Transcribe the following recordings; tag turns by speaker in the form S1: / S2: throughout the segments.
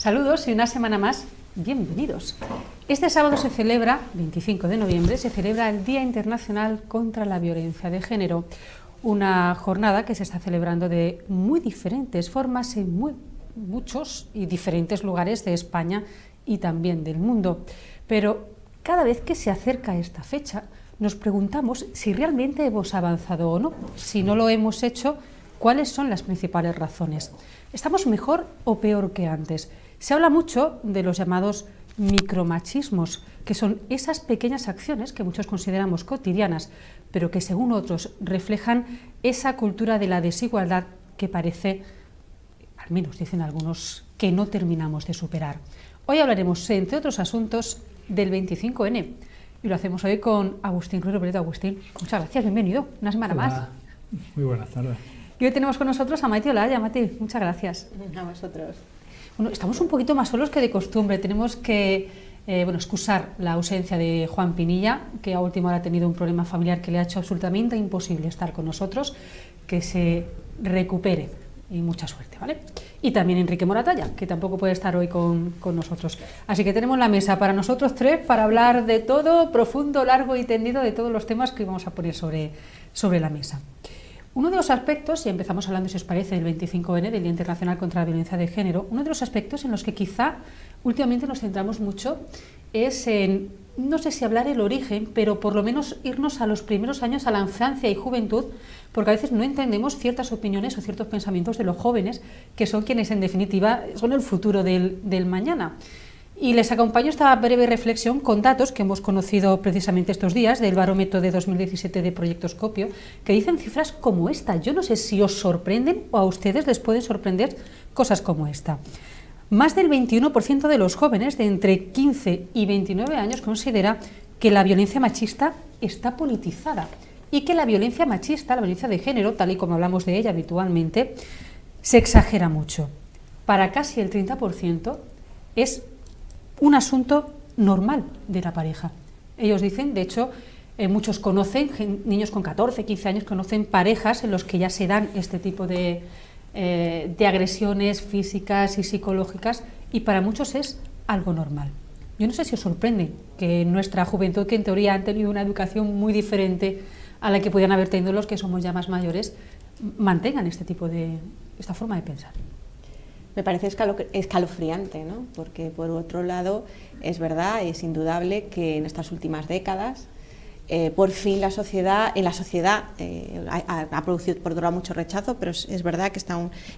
S1: Saludos y una semana más, bienvenidos. Este sábado se celebra, 25 de noviembre, se celebra el Día Internacional contra la Violencia de Género, una jornada que se está celebrando de muy diferentes formas en muchos y diferentes lugares de España y también del mundo. Pero cada vez que se acerca esta fecha, nos preguntamos si realmente hemos avanzado o no. Si no lo hemos hecho, ¿cuáles son las principales razones? ¿Estamos mejor o peor que antes? Se habla mucho de los llamados micromachismos, que son esas pequeñas acciones que muchos consideramos cotidianas, pero que según otros reflejan esa cultura de la desigualdad que parece, al menos dicen algunos, que no terminamos de superar. Hoy hablaremos, entre otros asuntos, del 25N, y lo hacemos hoy con Agustín Cruz Robledo. Agustín, muchas gracias, bienvenido, una semana más.
S2: Muy buenas tardes.
S1: Y hoy tenemos con nosotros a Maite Olaya. Maite, muchas gracias.
S3: A vosotros.
S1: Bueno, estamos un poquito más solos que de costumbre. Tenemos que excusar la ausencia de Juan Pinilla, que a última hora ha tenido un problema familiar que le ha hecho absolutamente imposible estar con nosotros. Que se recupere y mucha suerte, ¿vale? Y también Enrique Moratalla, que tampoco puede estar hoy con nosotros. Así que tenemos la mesa para nosotros tres para hablar de todo, profundo, largo y tendido, de todos los temas que vamos a poner sobre la mesa. Uno de los aspectos, y empezamos hablando, si os parece, del 25N, del Día Internacional contra la Violencia de Género, uno de los aspectos en los que quizá últimamente nos centramos mucho es en, no sé si hablar el origen, pero por lo menos irnos a los primeros años, a la infancia y juventud, porque a veces no entendemos ciertas opiniones o ciertos pensamientos de los jóvenes, que son quienes en definitiva son el futuro del mañana. Y les acompaño esta breve reflexión con datos que hemos conocido precisamente estos días del barómetro de 2017 de Proyecto Scopio, que dicen cifras como esta. Yo no sé si os sorprenden o a ustedes les pueden sorprender cosas como esta. Más del 21% de los jóvenes de entre 15 y 29 años considera que la violencia machista está politizada y que la violencia machista, la violencia de género, tal y como hablamos de ella habitualmente, se exagera mucho. Para casi el 30% es un asunto normal de la pareja. Ellos dicen, de hecho, muchos conocen, niños con 14, 15 años, conocen parejas en los que ya se dan este tipo de agresiones físicas y psicológicas, y para muchos es algo normal. Yo no sé si os sorprende que en nuestra juventud, que en teoría han tenido una educación muy diferente a la que podían haber tenido los que somos ya más mayores, mantengan esta forma de pensar.
S3: Me parece escalofriante, ¿no? Porque por otro lado es verdad, es indudable que en estas últimas décadas por fin en la sociedad ha producido por otro lado mucho rechazo, pero es verdad que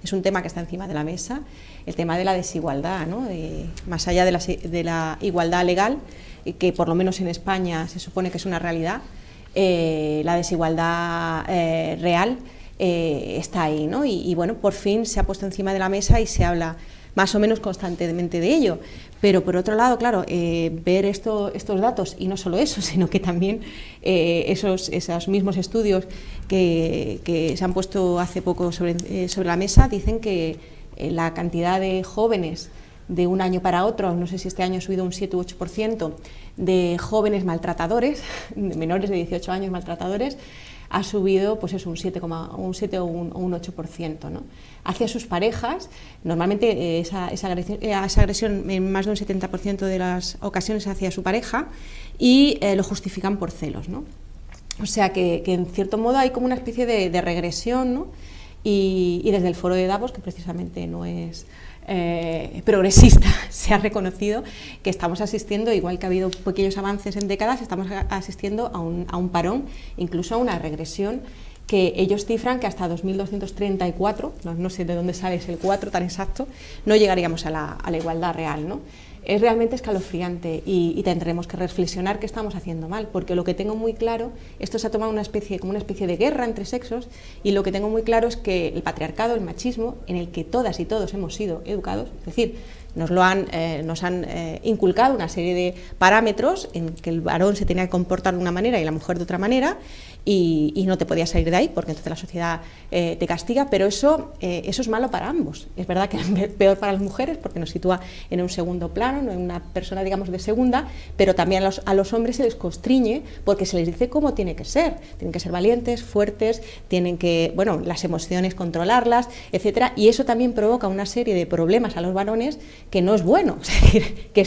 S3: es un tema que está encima de la mesa, el tema de la desigualdad, ¿no? Más allá de la igualdad legal, que por lo menos en España se supone que es una realidad, la desigualdad real está ahí, ¿no? Y bueno, por fin se ha puesto encima de la mesa y se habla más o menos constantemente de ello. Pero por otro lado, claro, ver estos datos, y no solo eso, sino que también esos mismos estudios que se han puesto hace poco sobre la mesa, dicen que la cantidad de jóvenes de un año para otro, no sé si este año ha subido un 7 u 8%, de jóvenes maltratadores, de menores de 18 años maltratadores, ha subido pues eso, un 7 o un 8%, ¿no? Hacia sus parejas. Normalmente esa agresión en más de un 70% de las ocasiones hacia su pareja, y lo justifican por celos, ¿no? O sea que en cierto modo hay como una especie de regresión, ¿no? Y desde el foro de Davos, que precisamente no es progresista, se ha reconocido que estamos asistiendo, igual que ha habido pequeños avances en décadas, estamos asistiendo a un parón, incluso a una regresión, que ellos cifran que hasta 2234, no sé de dónde sale ese 4 tan exacto, no llegaríamos a la igualdad real, ¿no? Es realmente escalofriante y tendremos que reflexionar qué estamos haciendo mal, porque lo que tengo muy claro, esto se ha tomado como una especie de guerra entre sexos, y lo que tengo muy claro es que el patriarcado, el machismo, en el que todas y todos hemos sido educados, es decir, nos han inculcado una serie de parámetros en que el varón se tenía que comportar de una manera y la mujer de otra manera, y no te podías salir de ahí porque entonces la sociedad te castiga, pero eso es malo para ambos. Es verdad que es peor para las mujeres porque nos sitúa en un segundo plano, no en una persona, digamos, de segunda, pero también a los hombres se les constriñe porque se les dice cómo tiene que ser valientes, fuertes, tienen que, bueno, las emociones controlarlas, etcétera, y eso también provoca una serie de problemas a los varones que no es bueno. Es decir, que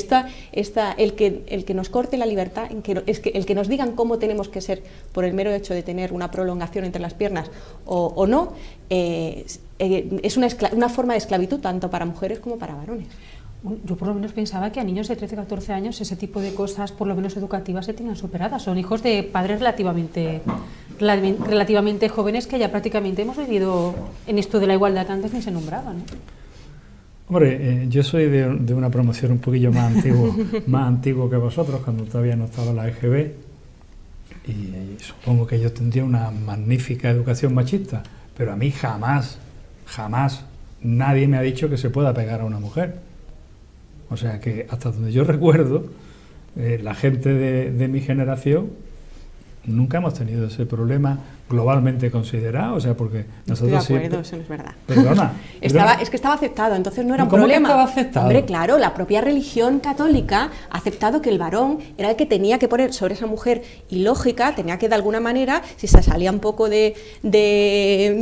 S3: el que nos corte la libertad, el que nos digan cómo tenemos que ser por el mero hecho de tener una prolongación entre las piernas o no, es una forma de esclavitud tanto para mujeres como para varones.
S1: Yo por lo menos pensaba que a niños de 13, 14 años ese tipo de cosas, por lo menos educativas, se tenían superadas. Son hijos de padres relativamente jóvenes que ya prácticamente hemos vivido en esto de la igualdad que antes ni se nombraba, ¿no?
S2: Hombre, yo soy de una promoción un poquillo más antiguo que vosotros, cuando todavía no estaba la EGB, y supongo que yo tendría una magnífica educación machista, pero a mí jamás nadie me ha dicho que se pueda pegar a una mujer. O sea que hasta donde yo recuerdo, la gente de mi generación nunca hemos tenido ese problema globalmente considerado, o sea, porque nosotros
S3: estoy de acuerdo,
S2: siempre...
S3: eso no es verdad.
S2: Perdona.
S3: Es que estaba aceptado, entonces no era un
S2: ¿Cómo
S3: problema.
S2: que estaba aceptado?
S3: Hombre, claro, la propia religión católica ha aceptado que el varón era el que tenía que poner sobre esa mujer ilógica, tenía que de alguna manera, si se salía un poco de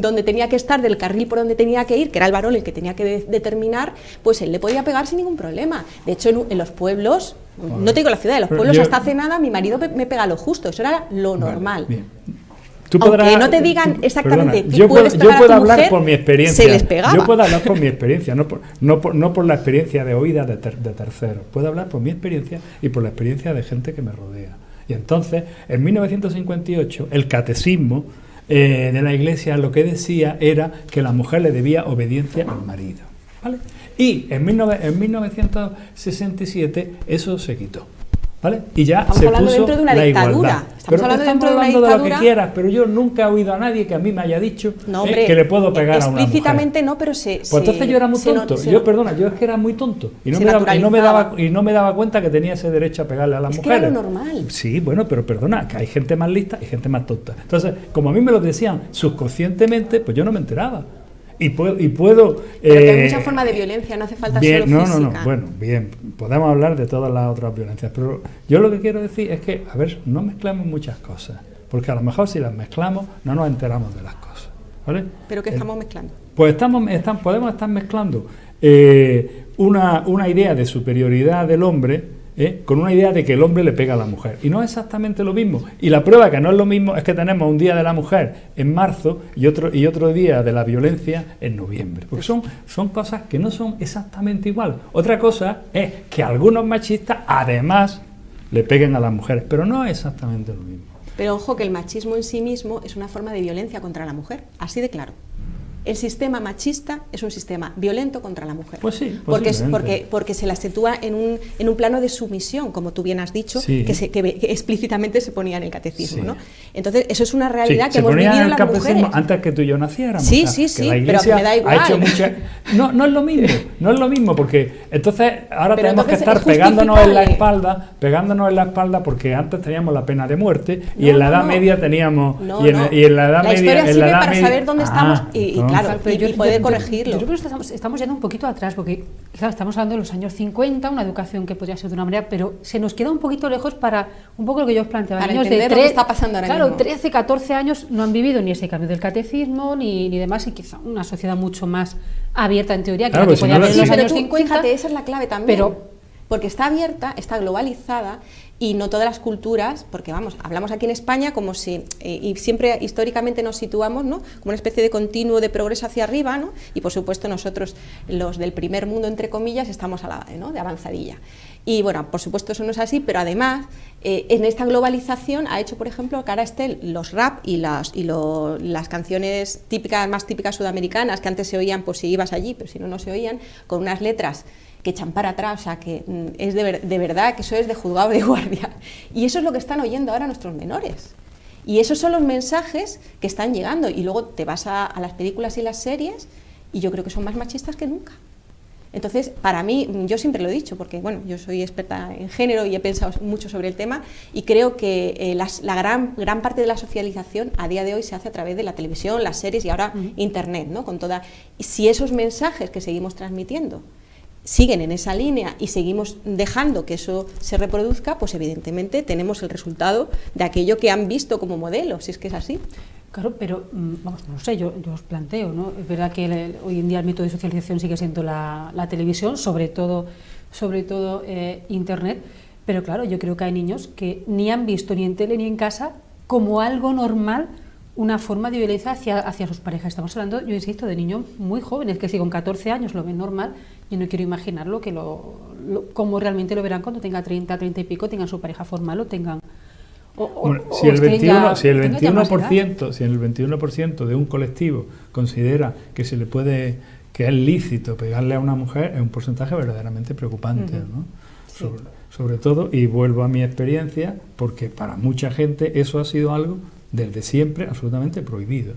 S3: donde tenía que estar, del carril por donde tenía que ir, que era el varón el que tenía que determinar, pues él le podía pegar sin ningún problema. De hecho, en los pueblos, no te digo la ciudad, en los pueblos hasta hace nada mi marido me pega lo justo, eso era lo normal.
S2: Bien.
S3: Aunque no te digan exactamente qué
S2: yo
S3: puedes pegar a tu
S2: puedo hablar
S3: mujer,
S2: por mi experiencia.
S3: se les pegaba.
S2: Yo puedo hablar por mi experiencia, no por la experiencia de oídas de terceros. Puedo hablar por mi experiencia y por la experiencia de gente que me rodea. Y entonces, en 1958, el catecismo de la Iglesia lo que decía era que la mujer le debía obediencia al marido, ¿vale? Y en 1967 eso se quitó, ¿vale? Y ya
S3: estamos
S2: se
S3: hablando
S2: puso
S3: dentro de una
S2: la
S3: dictadura.
S2: igualdad.
S3: Estamos hablando dentro de una
S2: de lo
S3: dictadura.
S2: que quieras, pero yo nunca he oído a nadie que a mí me haya dicho
S3: No, hombre,
S2: que le puedo pegar a una mujer.
S3: explícitamente no, pero
S2: Pues entonces yo era muy tonto. Yo es que era muy tonto. Y no me daba cuenta que tenía ese derecho a pegarle a las mujeres.
S3: Es que era lo normal.
S2: Sí, bueno, pero perdona, que hay gente más lista y gente más tonta. Entonces, como a mí me lo decían subconscientemente, pues yo no me enteraba. Y puedo
S3: Pero que hay muchas formas de violencia, no hace falta solo física.
S2: No, bueno, bien, podemos hablar de todas las otras violencias, pero yo lo que quiero decir es que, a ver, no mezclamos muchas cosas, porque a lo mejor si las mezclamos no nos enteramos de las cosas, ¿vale?
S3: ¿Pero qué estamos mezclando?
S2: Pues podemos estar mezclando una idea de superioridad del hombre con una idea de que el hombre le pega a la mujer. Y no es exactamente lo mismo. Y la prueba que no es lo mismo es que tenemos un día de la mujer en marzo y otro día de la violencia en noviembre. Porque son cosas que no son exactamente igual. Otra cosa es que algunos machistas además le peguen a las mujeres, pero no es exactamente lo mismo.
S3: Pero ojo que el machismo en sí mismo es una forma de violencia contra la mujer, así de claro. El sistema machista es un sistema violento contra la mujer.
S2: Pues sí,
S3: porque se la sitúa en un plano de sumisión, como tú bien has dicho,
S2: sí,
S3: que explícitamente se ponía en el catecismo, sí, ¿no? Entonces, eso es una realidad
S2: sí,
S3: que hemos vivido las mujeres.
S2: Antes que tú y yo naciéramos.
S3: Sí,
S2: o sea,
S3: sí,
S2: que la
S3: Iglesia pero me da igual.
S2: Ha hecho no es lo mismo, porque entonces ahora
S3: pero
S2: tenemos que estar pegándonos en la espalda, porque antes teníamos la pena de muerte y en la Edad Media teníamos y en la Edad
S3: la
S2: Media
S3: historia sirve para
S2: media,
S3: saber dónde estamos y claro,
S1: pero
S3: y poder corregirlo.
S1: Yo creo que estamos yendo un poquito atrás, porque claro, estamos hablando de los años 50, una educación que podría ser de una manera, pero se nos queda un poquito lejos para un poco lo que yo os planteaba.
S3: Para
S1: niños
S3: entender
S1: de
S3: lo que está pasando ahora mismo.
S1: 13, 14 años no han vivido ni ese cambio del catecismo ni demás, y quizá una sociedad mucho más abierta en teoría que la que podía haber en los años 50.
S3: Fíjate, esa es la clave también. Porque está abierta, está globalizada y no todas las culturas, porque vamos, hablamos aquí en España como si, y siempre históricamente nos situamos, ¿no?, como una especie de continuo de progreso hacia arriba, ¿no?, y por supuesto nosotros, los del primer mundo, entre comillas, estamos ¿no?, de avanzadilla. Y bueno, por supuesto eso no es así, pero además en esta globalización ha hecho, por ejemplo, que ahora estén los rap y las canciones más típicas sudamericanas, que antes se oían pues si ibas allí, pero si no, no se oían, con unas letras que echan para atrás, o sea, que es de verdad que eso es de juzgado de guardia. Y eso es lo que están oyendo ahora nuestros menores. Y esos son los mensajes que están llegando. Y luego te vas a las películas y las series y yo creo que son más machistas que nunca. Entonces, para mí, yo siempre lo he dicho, porque bueno, yo soy experta en género y he pensado mucho sobre el tema y creo que la gran parte de la socialización a día de hoy se hace a través de la televisión, las series y ahora Internet, ¿no? Si esos mensajes que seguimos transmitiendo siguen en esa línea y seguimos dejando que eso se reproduzca, pues evidentemente tenemos el resultado de aquello que han visto como modelo, si es que es así.
S1: Claro, pero vamos, no sé, yo os planteo, ¿no? Es verdad que hoy en día el método de socialización sigue siendo la televisión, sobre todo Internet, pero claro, yo creo que hay niños que ni han visto ni en tele ni en casa como algo normal una forma de violencia hacia sus parejas. Estamos hablando, yo insisto, de niños muy jóvenes, que si con 14 años lo ven normal, yo no quiero imaginarlo que cómo realmente lo verán cuando tenga 30 y pico, tengan su pareja formal o tengan...
S2: Si el 21% de un colectivo considera que se le puede, que es lícito pegarle a una mujer, es un porcentaje verdaderamente preocupante, ¿no? Sí. Sobre todo, y vuelvo a mi experiencia, porque para mucha gente eso ha sido algo desde siempre absolutamente prohibido,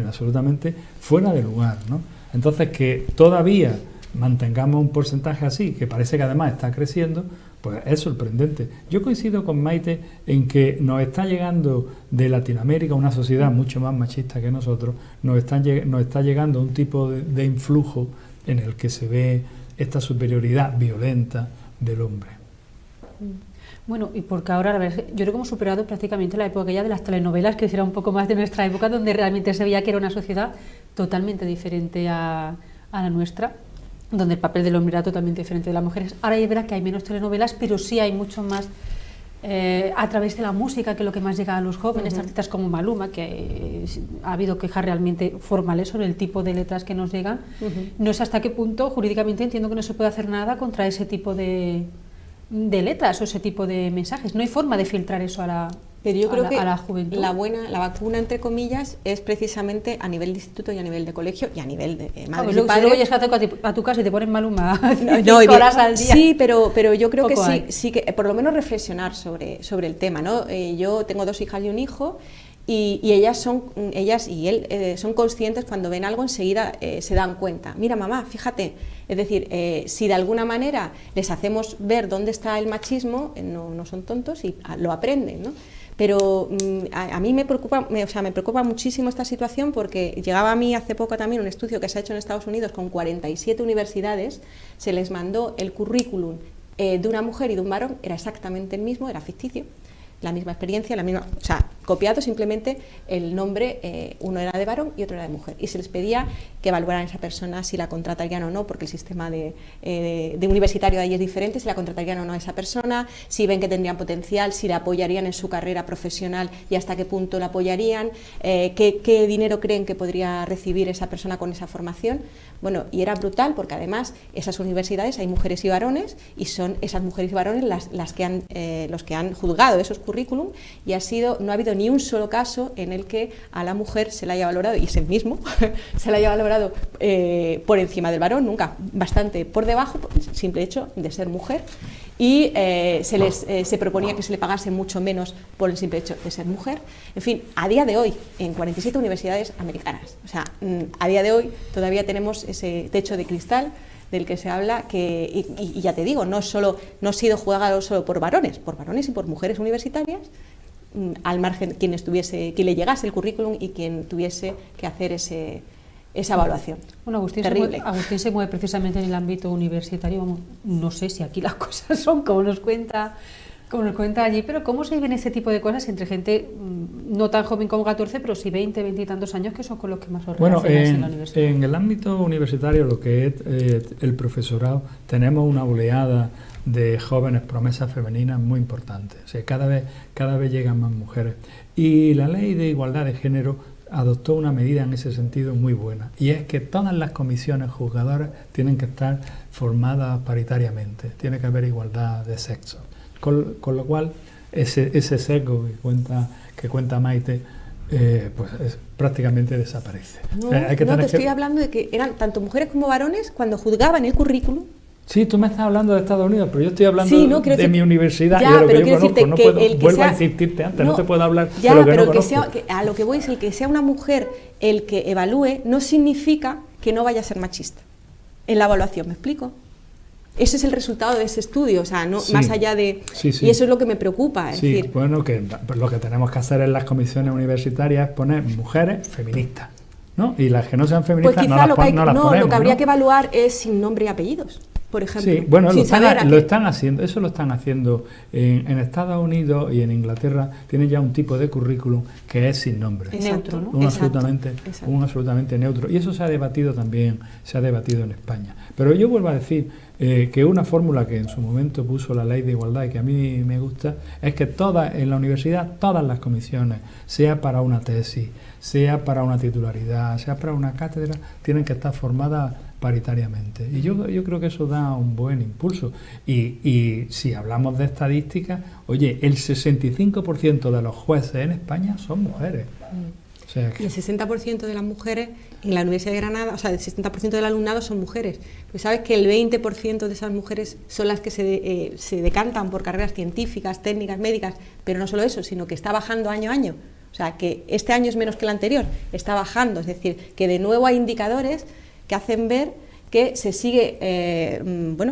S2: absolutamente fuera de lugar, ¿no? Entonces, que todavía mantengamos un porcentaje así, que parece que además está creciendo, pues es sorprendente. Yo coincido con Maite en que nos está llegando de Latinoamérica, una sociedad mucho más machista que nosotros, nos está llegando un tipo de influjo en el que se ve esta superioridad violenta del hombre.
S1: Bueno, y porque ahora, la verdad, yo creo que hemos superado prácticamente la época ya de las telenovelas, que era un poco más de nuestra época, donde realmente se veía que era una sociedad totalmente diferente a la nuestra, donde el papel del hombre era totalmente diferente de las mujeres. Ahora es verdad que hay menos telenovelas, pero sí hay mucho más a través de la música, que es lo que más llega a los jóvenes, artistas como Maluma, que ha habido quejas realmente formales sobre el tipo de letras que nos llegan. No sé hasta qué punto, jurídicamente entiendo que no se puede hacer nada contra ese tipo de letras o ese tipo de mensajes. No hay forma de filtrar eso a la
S3: Pero yo creo que
S1: la juventud.
S3: la vacuna, entre comillas, es precisamente a nivel de instituto y a nivel de colegio y a nivel de madres y padres.
S1: Luego llegas a tu casa y te ponen Maluma 5 horas al día.
S3: Sí, pero yo creo que sí que por lo menos reflexionar sobre el tema, ¿no? Yo tengo 2 hijas y un hijo. Y ellas y él son conscientes cuando ven algo, enseguida se dan cuenta. Mira, mamá, fíjate. Es decir, si de alguna manera les hacemos ver dónde está el machismo, no son tontos y lo aprenden, ¿no? Pero a mí me preocupa muchísimo esta situación, porque llegaba a mí hace poco también un estudio que se ha hecho en Estados Unidos con 47 universidades, se les mandó el currículum de una mujer y de un varón, era exactamente el mismo, era ficticio. La misma experiencia, copiado, simplemente el nombre, uno era de varón y otro era de mujer, y se les pedía que evaluaran a esa persona si la contratarían o no, porque el sistema de universitario de ahí es diferente, si la contratarían o no a esa persona, si ven que tendrían potencial, si la apoyarían en su carrera profesional y hasta qué punto la apoyarían, qué dinero creen que podría recibir esa persona con esa formación. Bueno, y era brutal, porque además esas universidades hay mujeres y varones, y son esas mujeres y varones los que han juzgado esos currículum, y no ha habido ni un solo caso en el que a la mujer se la haya valorado, y es el mismo, se la haya valorado por encima del varón, nunca, bastante por debajo, por el simple hecho de ser mujer, y se proponía que se le pagase mucho menos por el simple hecho de ser mujer. En fin, a día de hoy, en 47 universidades americanas, a día de hoy todavía tenemos ese techo de cristal del que se habla, y ya te digo, no ha sido juzgado solo por varones y por mujeres universitarias, al margen quien le llegase el currículum y quien tuviese que hacer esa evaluación.
S1: Bueno, Agustín se mueve precisamente en el ámbito universitario. No sé si aquí las cosas son como nos cuenta allí, pero ¿cómo se viven ese tipo de cosas entre gente no tan joven como 14, pero sí 20 y tantos años, que son con los que más os relacionáis en la universidad?
S2: En el ámbito universitario, lo que es el profesorado, tenemos una oleada de jóvenes promesas femeninas muy importantes. O sea, cada vez llegan más mujeres. Y la Ley de Igualdad de Género adoptó una medida en ese sentido muy buena, y es que todas las comisiones juzgadoras tienen que estar formadas paritariamente, tiene que haber igualdad de sexo. Con lo cual, ese sesgo que cuenta Maite, pues prácticamente desaparece.
S3: Estoy hablando de que eran tanto mujeres como varones cuando juzgaban el currículum.
S2: Sí, tú me estás hablando de Estados Unidos, pero yo estoy hablando de mi universidad y de lo que yo conozco. Vuelvo a insistirte antes, no te puedo hablar de lo que no conozco.
S3: A lo que voy es el que sea una mujer el que evalúe, no significa que no vaya a ser machista en la evaluación, ¿me explico? Ese es el resultado de ese estudio, más allá de... Sí. Y eso es lo que me preocupa. Es decir,
S2: bueno, que lo que tenemos que hacer en las comisiones universitarias es poner mujeres feministas, ¿no? Y las que no sean feministas
S3: pues
S2: no las ponemos.
S3: Lo que habría que evaluar es sin nombre y apellidos. por ejemplo.
S2: Sí, bueno,
S3: sin saber
S2: lo están haciendo, eso lo están haciendo en Estados Unidos y en Inglaterra. Tienen ya un tipo de currículum que es sin nombre.
S3: Neutro, ¿no?
S2: Un
S3: Exacto.
S2: absolutamente neutro. Y eso se ha debatido también, se ha debatido en España. Pero yo vuelvo a decir que una fórmula que en su momento puso la Ley de Igualdad y que a mí me gusta, es que en la universidad, todas las comisiones, sea para una tesis, sea para una titularidad, sea para una cátedra, tienen que estar formadas paritariamente. Y yo creo que eso da un buen impulso. Y si hablamos de estadísticas, oye, el 65% de los jueces en España son mujeres. O sea que...
S3: Y el 60% de las mujeres en la Universidad de Granada, o sea, el 60% del alumnado son mujeres. Pues sabes que el 20% de esas mujeres son las que se decantan por carreras científicas, técnicas, médicas, pero no solo eso, sino que está bajando año a año. O sea, que este año es menos que el anterior, está bajando. Es decir, que de nuevo hay indicadores que hacen ver que se sigue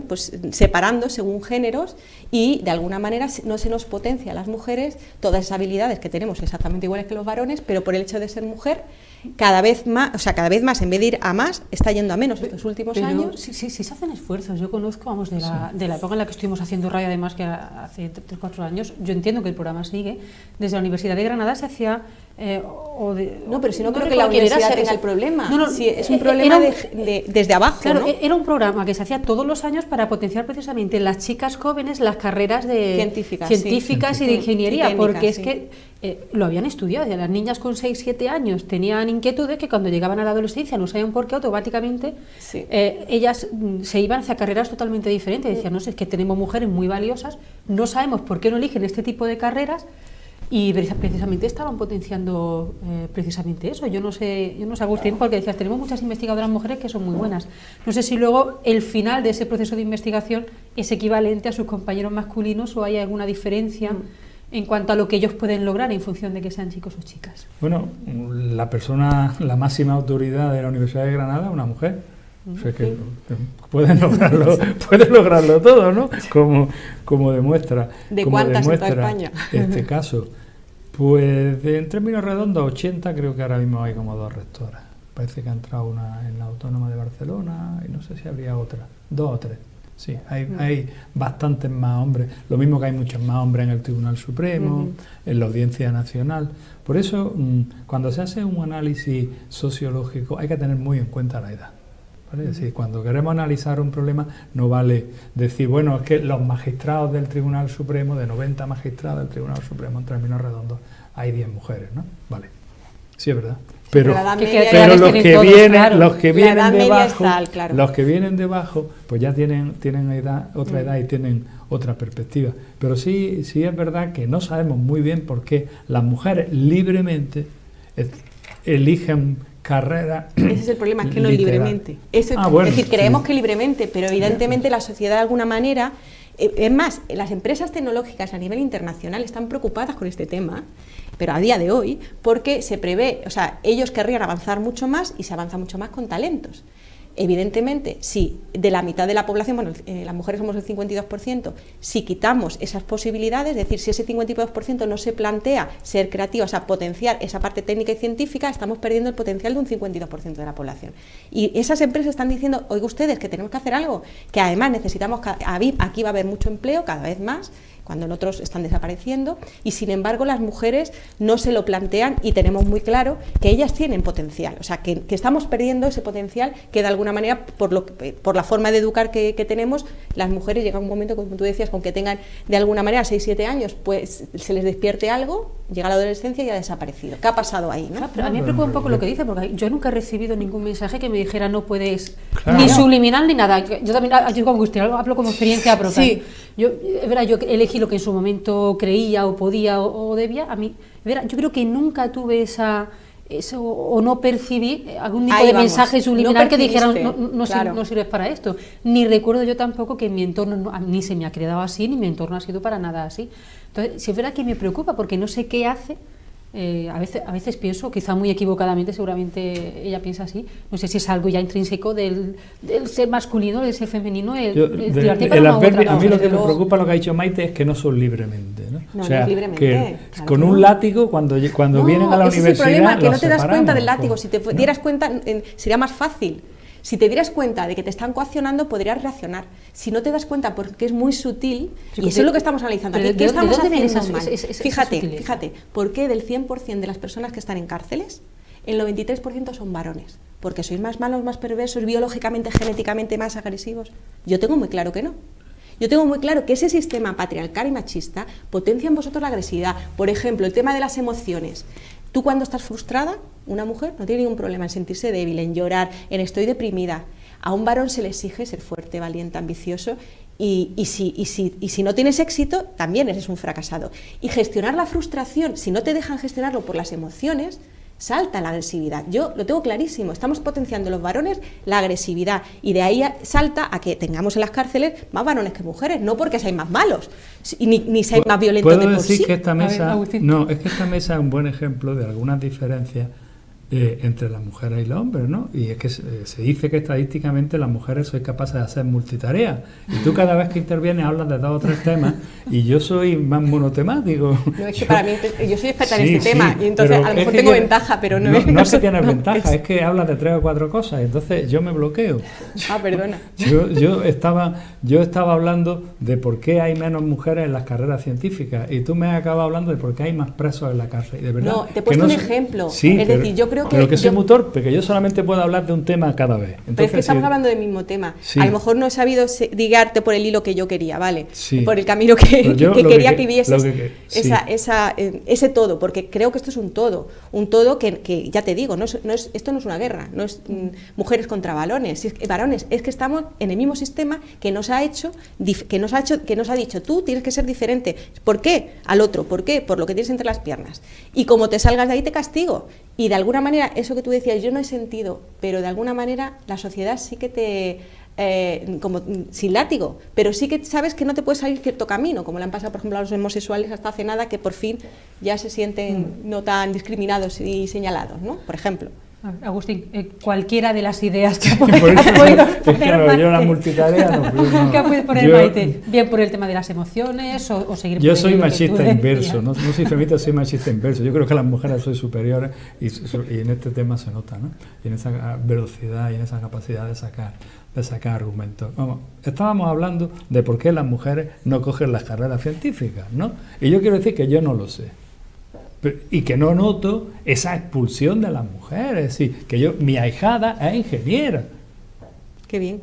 S3: pues separando según géneros y de alguna manera no se nos potencia a las mujeres todas esas habilidades que tenemos exactamente iguales que los varones, pero por el hecho de ser mujer cada vez más, en vez de ir a más, está yendo a menos estos últimos años.
S1: Sí, se hacen esfuerzos. Yo conozco, vamos, de la época en la que estuvimos haciendo radio, además que hace 3-4 años, yo entiendo que el programa sigue, desde la Universidad de Granada se hacía...
S3: no, pero si no creo que la universidad tenga el problema.
S1: No,
S3: sí, es un problema desde abajo.
S1: Claro,
S3: ¿no?
S1: Era un programa que se hacía todos los años para potenciar precisamente en las chicas jóvenes las carreras científicas y de ingeniería,
S3: técnicas,
S1: porque es que lo habían estudiado. Las niñas con 6-7 años tenían inquietudes que cuando llegaban a la adolescencia no sabían por qué, automáticamente ellas se iban hacia carreras totalmente diferentes. Decían, no sé, es que tenemos mujeres muy valiosas, no sabemos por qué no eligen este tipo de carreras. Y precisamente estaban potenciando precisamente eso. Yo no sé, Agustín, porque decías, tenemos muchas investigadoras mujeres que son muy buenas. No sé si luego el final de ese proceso de investigación es equivalente a sus compañeros masculinos o hay alguna diferencia en cuanto a lo que ellos pueden lograr en función de que sean chicos o chicas.
S2: Bueno, la máxima autoridad de la Universidad de Granada es una mujer. O sea que pueden lograrlo todo, ¿no? Como demuestra.
S3: ¿De cuántas en toda España?
S2: Este caso. Pues en términos redondos, 80, creo que ahora mismo hay como 2 rectoras. Parece que ha entrado una en la Autónoma de Barcelona y no sé si habría otra, 2 o 3. Sí, hay bastantes más hombres, lo mismo que hay muchos más hombres en el Tribunal Supremo, en la Audiencia Nacional. Por eso, cuando se hace un análisis sociológico, hay que tener muy en cuenta la edad. ¿Vale? Es decir, cuando queremos analizar un problema, no vale decir, bueno, es que los magistrados del Tribunal Supremo, de 90 magistrados del Tribunal Supremo, en términos redondos, hay 10 mujeres, ¿no? Vale, sí es verdad. Pero los que vienen debajo, pues ya tienen otra edad y tienen otra perspectiva. Pero sí es verdad que no sabemos muy bien por qué las mujeres libremente eligen carrera.
S3: Ese es el problema, es que no libremente. Es decir, creemos que libremente, pero evidentemente la sociedad de alguna manera... Es más, las empresas tecnológicas a nivel internacional están preocupadas con este tema, pero a día de hoy, porque se prevé, o sea, ellos querrían avanzar mucho más y se avanza mucho más con talentos. Evidentemente, si de la mitad de la población, bueno, las mujeres somos el 52%, si quitamos esas posibilidades, es decir, si ese 52% no se plantea ser creativa, o sea, potenciar esa parte técnica y científica, estamos perdiendo el potencial de un 52% de la población. Y esas empresas están diciendo, oiga ustedes, que tenemos que hacer algo, que además necesitamos, aquí va a haber mucho empleo, cada vez más, cuando en otros están desapareciendo, y sin embargo las mujeres no se lo plantean y tenemos muy claro que ellas tienen potencial, o sea, que estamos perdiendo ese potencial que de alguna manera, por la forma de educar que tenemos, las mujeres llega un momento, como tú decías, con que tengan de alguna manera 6-7 años, pues se les despierte algo, llega la adolescencia y ha desaparecido. ¿Qué ha pasado ahí? ¿No?
S1: Claro, pero a mí me preocupa un poco lo que dice, porque yo nunca he recibido ningún mensaje que me dijera no puedes ni subliminal ni nada. Yo también, yo como Agustín, hablo como experiencia propia. Sí. Yo elegí lo que en su momento creía o podía o debía. A mí, yo creo que nunca tuve eso o no percibí algún tipo de mensaje subliminal que dijera no sirves para esto. Ni recuerdo yo tampoco que en mi entorno ni se me ha quedado así, ni mi entorno ha sido para nada así. Entonces, sí es verdad que me preocupa porque no sé qué hace. A veces pienso, quizá muy equivocadamente, seguramente ella piensa así, no sé si es algo ya intrínseco del ser masculino, del ser femenino, a mí
S2: lo que me preocupa, lo que ha dicho Maite, es que no son libremente, ¿no?
S3: O sea, que
S2: con un látigo, cuando vienen a la universidad,
S3: ese es el problema, que no te das cuenta del látigo. Si te dieras cuenta, sería más fácil. Si te dieras cuenta de que te están coaccionando, podrías reaccionar. Si no te das cuenta porque es muy sutil, y eso es lo que estamos analizando aquí, ¿qué estamos haciendo mal? Fíjate, ¿por qué del 100% de las personas que están en cárceles, el 93% son varones? ¿Porque sois más malos, más perversos, biológicamente, genéticamente más agresivos? Yo tengo muy claro que no. Yo tengo muy claro que ese sistema patriarcal y machista potencia en vosotros la agresividad. Por ejemplo, el tema de las emociones. Tú cuando estás frustrada, una mujer no tiene ningún problema en sentirse débil, en llorar, en estoy deprimida. A un varón se le exige ser fuerte, valiente, ambicioso y si no tienes éxito, también eres un fracasado. Y gestionar la frustración, si no te dejan gestionarlo por las emociones, salta la agresividad. Yo lo tengo clarísimo, estamos potenciando los varones la agresividad y de ahí salta a que tengamos en las cárceles más varones que mujeres, no porque seáis más malos, ni seáis más violentos de por sí.
S2: Puedo decir que esta mesa, es que esta mesa es un buen ejemplo de algunas diferencias entre las mujeres y los hombres, ¿no? Y es que se dice que estadísticamente las mujeres sois capaces de hacer multitarea y tú cada vez que intervienes hablas de 2 o 3 temas y yo soy más monotemático.
S3: No, es que para mí, yo soy experta en este tema y entonces a lo mejor tengo ventaja, pero no es...
S2: No es que tienes ventaja, es que hablas de 3 o 4 cosas y entonces yo me bloqueo.
S3: Perdona.
S2: Yo estaba hablando de por qué hay menos mujeres en las carreras científicas y tú me has acabado hablando de por qué hay más presos en la cárcel. De verdad,
S3: no, te he puesto un ejemplo.
S2: Sí,
S3: es decir, yo creo
S2: pero que soy muy torpe, que yo solamente puedo hablar de un tema cada vez. Entonces,
S3: pero es que estamos hablando del mismo tema. Sí. A lo mejor no he sabido guiarte por el hilo que yo quería, ¿vale? Sí. Por el camino que quería que vieses ese todo, porque creo que esto es un todo que ya te digo, esto no es una guerra, no es mujeres contra varones, es que estamos en el mismo sistema que nos ha dicho, tú tienes que ser diferente. ¿Por qué? Al otro, ¿por qué? Por lo que tienes entre las piernas. Y como te salgas de ahí te castigo. Y de alguna manera, eso que tú decías, yo no he sentido, pero de alguna manera la sociedad sí que te, como sin látigo, pero sí que sabes que no te puedes salir cierto camino, como le han pasado, por ejemplo, a los homosexuales hasta hace nada, que por fin ya se sienten no tan discriminados y señalados, ¿no? Por ejemplo.
S1: Agustín, cualquiera de las ideas que ha
S2: podido poner yo la multitarea
S1: ¿qué ha podido poner Maite? Bien por el tema de las emociones o seguir...
S2: Yo soy machista inverso, no soy feminista, soy machista inverso. Yo creo que las mujeres soy superiores y en este tema se nota, ¿no? Y en esa velocidad y en esa capacidad de sacar argumentos. Vamos, estábamos hablando de por qué las mujeres no cogen las carreras científicas, ¿no? Y yo quiero decir que yo no lo sé. Y que no noto esa expulsión de las mujeres, es decir, que mi ahijada es ingeniera.
S3: Qué bien.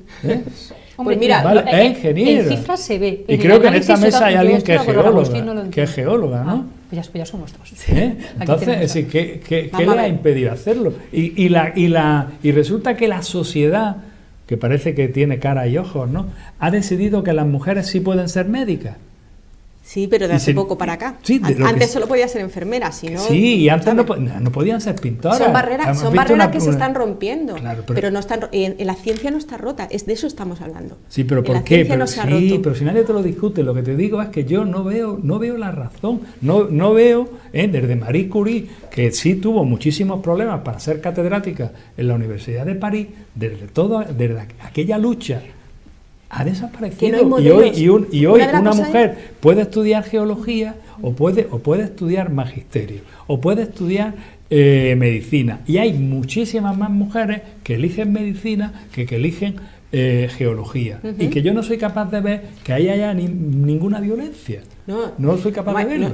S1: Hombre, mira,
S2: vale, es ingeniera.
S1: En cifras se ve.
S2: Y creo que en esta mesa hay alguien que es geóloga, ¿no?
S1: Pues ya somos dos.
S2: Entonces, es decir, ¿qué le ha impedido hacerlo? Y resulta que la sociedad, que parece que tiene cara y ojos, ¿no?, ha decidido que las mujeres sí pueden ser médicas.
S3: Sí, pero de hace poco para acá. Sí, antes solo podía ser enfermera, si no...
S2: Sí, y antes no podían ser pintoras.
S3: Son barreras que se están rompiendo, claro, pero no están, en la ciencia no está rota, de eso estamos hablando.
S2: Sí, pero ¿por qué? Pero si nadie te lo discute, lo que te digo es que yo no veo la razón, no veo, desde Marie Curie, que sí tuvo muchísimos problemas para ser catedrática en la Universidad de París, desde aquella lucha, ha desaparecido.
S3: No
S2: y hoy una mujer puede estudiar geología o puede estudiar magisterio o puede estudiar medicina. Y hay muchísimas más mujeres que eligen medicina que eligen geología. Y que yo no soy capaz de ver que ahí haya ninguna violencia. No soy capaz de verlo.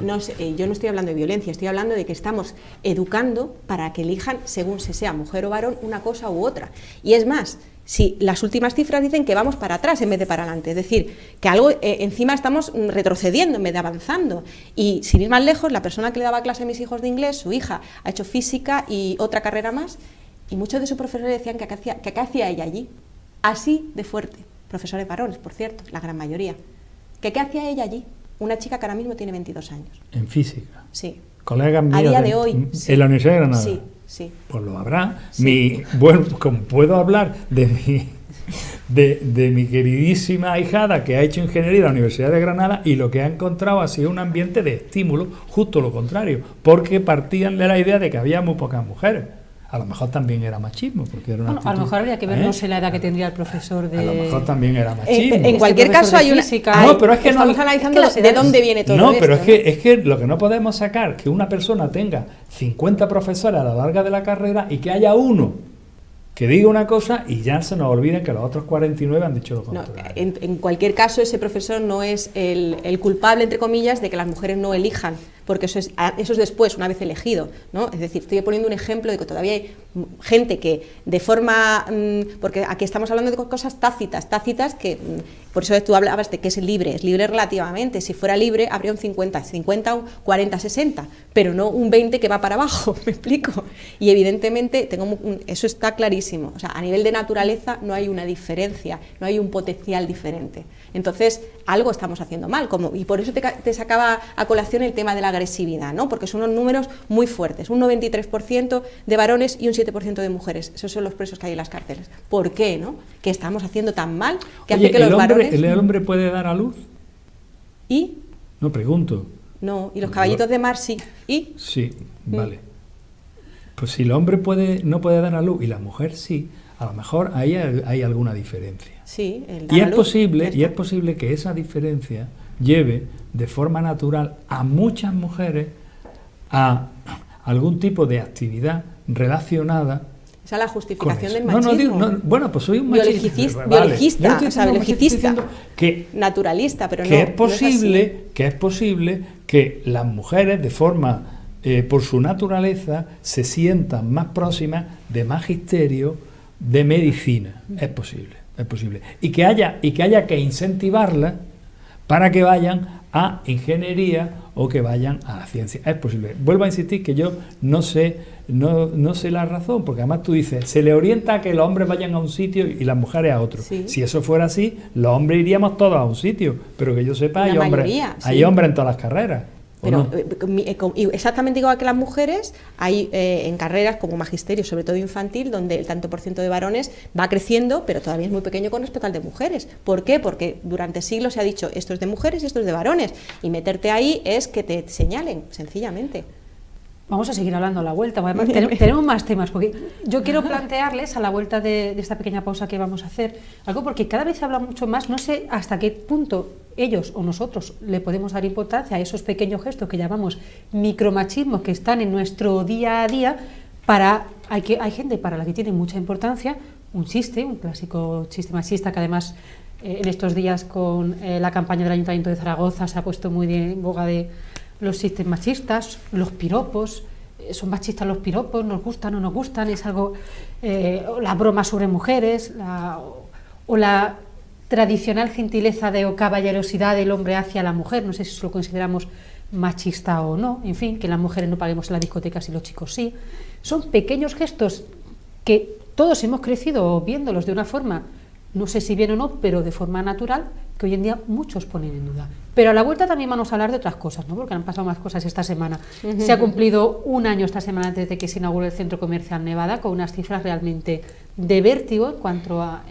S3: Yo no estoy hablando de violencia, estoy hablando de que estamos educando para que elijan, según se sea mujer o varón, una cosa u otra. Y es más, si las últimas cifras dicen que vamos para atrás en vez de para adelante, es decir, que algo encima estamos retrocediendo en vez de avanzando. Y sin ir más lejos, la persona que le daba clase a mis hijos de inglés, su hija ha hecho física y otra carrera más, y muchos de sus profesores decían que qué hacía ella allí, así de fuerte, profesores varones, por cierto, la gran mayoría, que qué hacía ella allí, una chica que ahora mismo tiene 22 años.
S2: En física.
S3: Sí.
S2: Colegas míos
S3: a día de hoy.
S2: Sí. En la Universidad de Granada.
S3: Sí. Sí.
S2: Pues lo habrá.
S3: Sí.
S2: Como puedo hablar de mi queridísima ahijada que ha hecho ingeniería en la Universidad de Granada y lo que ha encontrado ha sido un ambiente de estímulo, justo lo contrario, porque partían de la idea de que había muy pocas mujeres. A lo mejor también era machismo, porque era una actitud,
S1: a lo mejor habría que ver, no sé la edad que tendría el profesor de...
S2: A lo mejor también era machismo.
S3: En cualquier caso hay una...
S2: No, pero es que
S3: estamos analizando de dónde viene todo esto.
S2: No, pero es que lo que no podemos sacar, que una persona tenga 50 profesores a lo largo de la carrera y que haya uno que diga una cosa y ya se nos olvida que los otros 49 han dicho lo contrario.
S3: No, en cualquier caso, ese profesor no es el culpable, entre comillas, de que las mujeres no elijan, porque eso es después, una vez elegido, ¿no? Es decir, estoy poniendo un ejemplo de que todavía hay gente que de forma, porque aquí estamos hablando de cosas tácitas que, por eso tú hablabas de que es libre relativamente, si fuera libre habría un 50, un 40, 60, pero no un 20 que va para abajo, ¿me explico? Y evidentemente eso está clarísimo, o sea, a nivel de naturaleza no hay una diferencia, no hay un potencial diferente. Entonces, algo estamos haciendo mal, y por eso te sacaba a colación el tema de la agresividad, ¿no? Porque son unos números muy fuertes, un 93% de varones y un 7% de mujeres, esos son los presos que hay en las cárceles. ¿Por qué, no? ¿Qué estamos haciendo tan mal que hace que los varones...
S2: ¿El hombre puede dar a luz?
S3: ¿Y?
S2: No, pregunto.
S3: No, y los caballitos de mar sí. ¿Y?
S2: Sí, vale. Pues si el hombre no puede dar a luz y la mujer sí, a lo mejor ahí hay alguna diferencia.
S3: Sí,
S2: y es posible que esa diferencia lleve de forma natural a muchas mujeres a algún tipo de actividad relacionada.
S3: Esa es la justificación del machismo.
S2: Bueno, pues soy un machista.
S3: Biologista,
S2: que,
S3: naturalista, pero
S2: que es posible que las mujeres de forma, por su naturaleza, se sientan más próximas de magisterio, de medicina. Es posible. Y que haya que incentivarlas para que vayan a ingeniería o que vayan a la ciencia. Es posible. Vuelvo a insistir que yo no sé la razón, porque además tú dices, se le orienta a que los hombres vayan a un sitio y las mujeres a otro. Sí. Si eso fuera así, los hombres iríamos todos a un sitio, pero que yo sepa, hay hombres en todas las carreras.
S3: Pero exactamente igual que las mujeres, hay en carreras como magisterio, sobre todo infantil, donde el tanto por ciento de varones va creciendo, pero todavía es muy pequeño con respecto al de mujeres. ¿Por qué? Porque durante siglos se ha dicho esto es de mujeres y esto es de varones, y meterte ahí es que te señalen, sencillamente.
S1: Vamos a seguir hablando a la vuelta, además tenemos más temas, porque yo quiero plantearles a la vuelta de esta pequeña pausa que vamos a hacer, algo porque cada vez se habla mucho más, no sé hasta qué punto ellos o nosotros le podemos dar importancia a esos pequeños gestos que llamamos micromachismos que están en nuestro día a día, hay gente para la que tiene mucha importancia, un clásico chiste machista que además en estos días con la campaña del Ayuntamiento de Zaragoza se ha puesto muy en boga de los chistes machistas, los piropos, son machistas los piropos, nos gustan o no nos gustan, es algo, la broma sobre mujeres, o la tradicional gentileza o caballerosidad del hombre hacia la mujer, no sé si lo consideramos machista o no, en fin, que las mujeres no paguemos en las discotecas y los chicos sí. Son pequeños gestos que todos hemos crecido viéndolos de una forma, no sé si bien o no, pero de forma natural, que hoy en día muchos ponen en duda. Pero a la vuelta también vamos a hablar de otras cosas, ¿no? Porque han pasado más cosas esta semana. Se ha cumplido un año esta semana desde que se inauguró el Centro Comercial Nevada, con unas cifras realmente de vértigo en cuanto a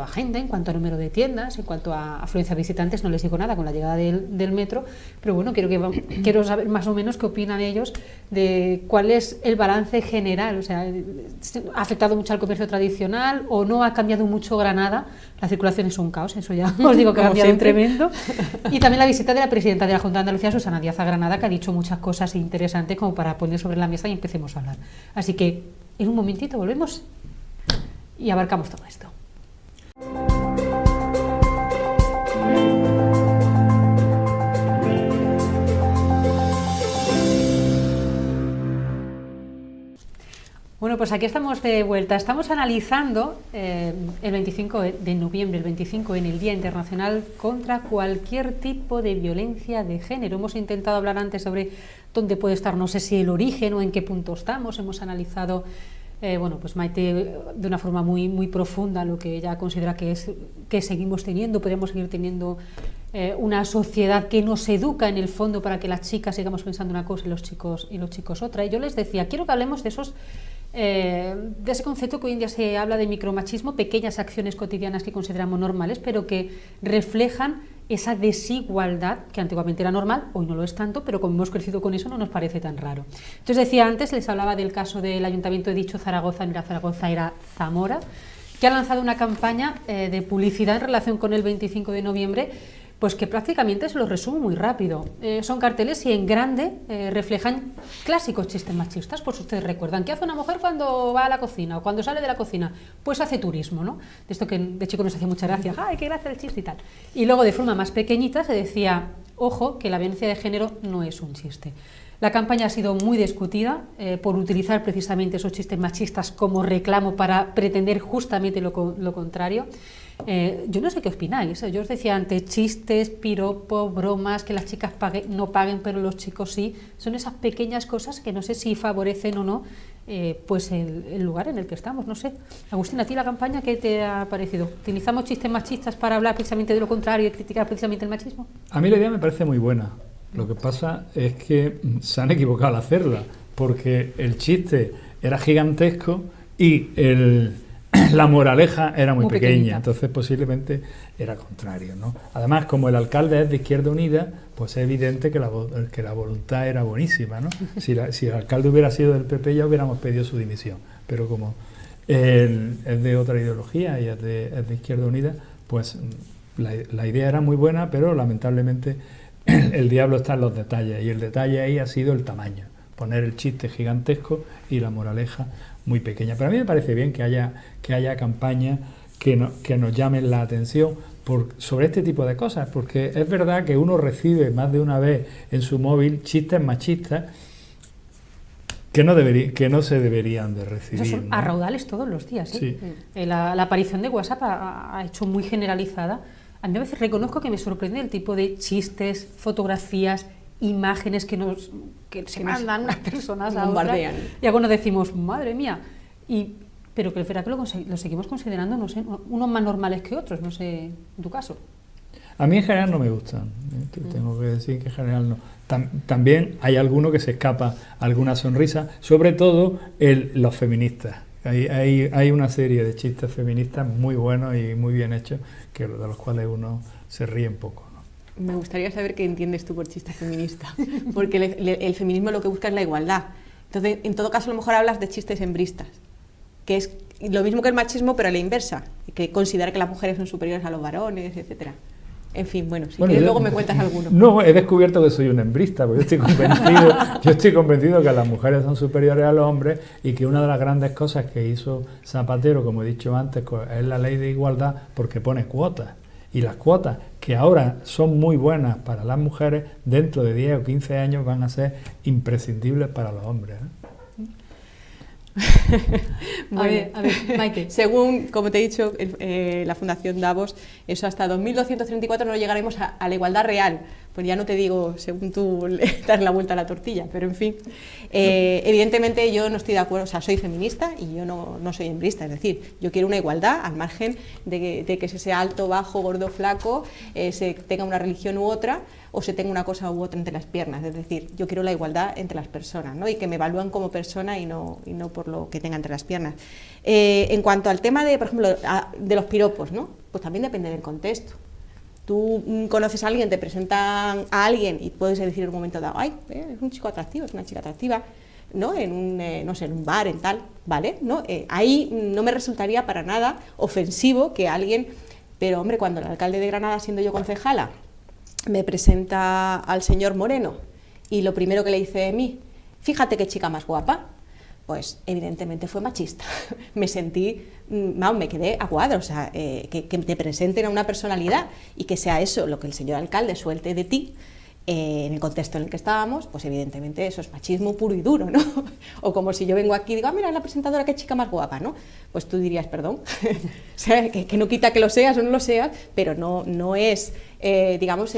S1: gente, en cuanto a número de tiendas, en cuanto a afluencia de visitantes. No les digo nada con la llegada del metro, pero bueno, quiero saber más o menos qué opinan ellos de cuál es el balance general. O sea, ¿ha afectado mucho al comercio tradicional o no ha cambiado mucho Granada? La circulación es un caos, eso ya os digo que ha cambiado tremendo. Y también la visita de la presidenta de la Junta de Andalucía, Susana Díaz, a Granada, que ha dicho muchas cosas interesantes como para poner sobre la mesa y empecemos a hablar. Así que en un momentito volvemos y abarcamos todo esto. Bueno, pues aquí estamos de vuelta. Estamos analizando el 25 de noviembre, el 25 en el Día Internacional contra cualquier tipo de violencia de género. Hemos intentado hablar antes sobre dónde puede estar, no sé si el origen o en qué punto estamos. Hemos analizado, pues Maite de una forma muy, muy profunda lo que ella considera que seguimos teniendo, podríamos seguir teniendo una sociedad que nos educa en el fondo para que las chicas sigamos pensando una cosa y los chicos otra. Y yo les decía, quiero que hablemos de ese concepto que hoy en día se habla de micromachismo, pequeñas acciones cotidianas que consideramos normales, pero que reflejan esa desigualdad que antiguamente era normal, hoy no lo es tanto, pero como hemos crecido con eso no nos parece tan raro. Entonces decía antes, les hablaba del caso del Ayuntamiento, he dicho Zaragoza, no era Zaragoza, era Zamora, que ha lanzado una campaña de publicidad en relación con el 25 de noviembre Pues que prácticamente se los resumo muy rápido. Son carteles y en grande reflejan clásicos chistes machistas. Pues ustedes recuerdan, ¿qué hace una mujer cuando va a la cocina o cuando sale de la cocina? Pues hace turismo, ¿no? De esto que de chico nos hacía mucha gracia, ¡ay, qué gracia el chiste y tal! Y luego de forma más pequeñita se decía, ojo, que la violencia de género no es un chiste. La campaña ha sido muy discutida por utilizar precisamente esos chistes machistas como reclamo para pretender justamente lo contrario. Yo no sé qué opináis. Yo os decía antes, chistes, piropos, bromas, que las chicas no paguen, pero los chicos sí. Son esas pequeñas cosas que no sé si favorecen o no pues el lugar en el que estamos. No sé. Agustín, ¿a ti la campaña qué te ha parecido? ¿Utilizamos chistes machistas para hablar precisamente de lo contrario y criticar precisamente el machismo?
S2: A mí la idea me parece muy buena. Lo que pasa es que se han equivocado al hacerla, porque el chiste era gigantesco y la moraleja era muy pequeña, entonces posiblemente era contrario, ¿no? Además, como el alcalde es de Izquierda Unida, pues es evidente que la voluntad era buenísima, ¿no? Si el alcalde hubiera sido del PP ya hubiéramos pedido su dimisión, pero como él es de otra ideología y es de Izquierda Unida, pues la idea era muy buena, pero lamentablemente el diablo está en los detalles, y el detalle ahí ha sido el tamaño, poner el chiste gigantesco y la moraleja muy pequeña. Pero a mí me parece bien que haya campañas que nos llamen la atención sobre este tipo de cosas, porque es verdad que uno recibe más de una vez en su móvil chistes machistas que no se deberían de recibir.
S1: Esos son, ¿no?, a raudales todos los días, ¿eh? Sí. La aparición de WhatsApp ha hecho muy generalizada. A mí a veces reconozco que me sorprende el tipo de chistes, fotografías, imágenes que se mandan unas personas a otras. Y algunos decimos, madre mía, pero que es verdad que lo seguimos considerando, no sé, unos más normales que otros, no sé, en tu caso.
S2: A mí en general no me gustan, tengo que decir que en general no. También hay alguno que se escapa alguna sonrisa, sobre todo los feministas. Hay una serie de chistes feministas muy buenos y muy bien hechos, de los cuales uno se ríe un poco, ¿no?
S3: Me gustaría saber qué entiendes tú por chiste feminista, porque el feminismo lo que busca es la igualdad. Entonces, en todo caso, a lo mejor hablas de chistes hembristas, que es lo mismo que el machismo, pero a la inversa, que considera que las mujeres son superiores a los varones, etcétera. En fin, bueno, si quieres luego me cuentas alguno.
S2: No, he descubierto que soy un hembrista, porque yo estoy convencido que las mujeres son superiores a los hombres y que una de las grandes cosas que hizo Zapatero, como he dicho antes, es la ley de igualdad, porque pone cuotas. Y las cuotas, que ahora son muy buenas para las mujeres, dentro de 10 o 15 años van a ser imprescindibles para los hombres, ¿eh?
S3: Bueno, a ver, Maite. Según, como te he dicho, la Fundación Davos, eso hasta 2234 no llegaremos a la igualdad real. Pues ya no te digo, según tú, dar la vuelta a la tortilla, pero en fin. Evidentemente yo no estoy de acuerdo, o sea, soy feminista y yo no soy hembrista, es decir, yo quiero una igualdad al margen de que se sea alto, bajo, gordo, flaco, se tenga una religión u otra, o se tenga una cosa u otra entre las piernas, es decir, yo quiero la igualdad entre las personas, ¿no? Y que me evalúen como persona y no por lo que tenga entre las piernas. En cuanto al tema de, por ejemplo, de los piropos, ¿no? Pues también depende del contexto. Tú conoces a alguien, te presentan a alguien y puedes decir en un momento dado, ay, es un chico atractivo, es una chica atractiva, ¿no? En un bar, en tal, ¿vale? ¿No? Ahí no me resultaría para nada ofensivo que alguien, pero hombre, cuando el alcalde de Granada, siendo yo concejala, me presenta al señor Moreno y lo primero que le dice de mí, fíjate qué chica más guapa, pues evidentemente fue machista. Me sentí, me quedé a cuadro, o sea, que te presenten a una personalidad y que sea eso lo que el señor alcalde suelte de ti, en el contexto en el que estábamos, pues evidentemente eso es machismo puro y duro, ¿no? O como si yo vengo aquí y digo, mira, la presentadora, qué chica más guapa, ¿no? Pues tú dirías, perdón, o sea, que no quita que lo seas o no lo seas, pero no es, digamos,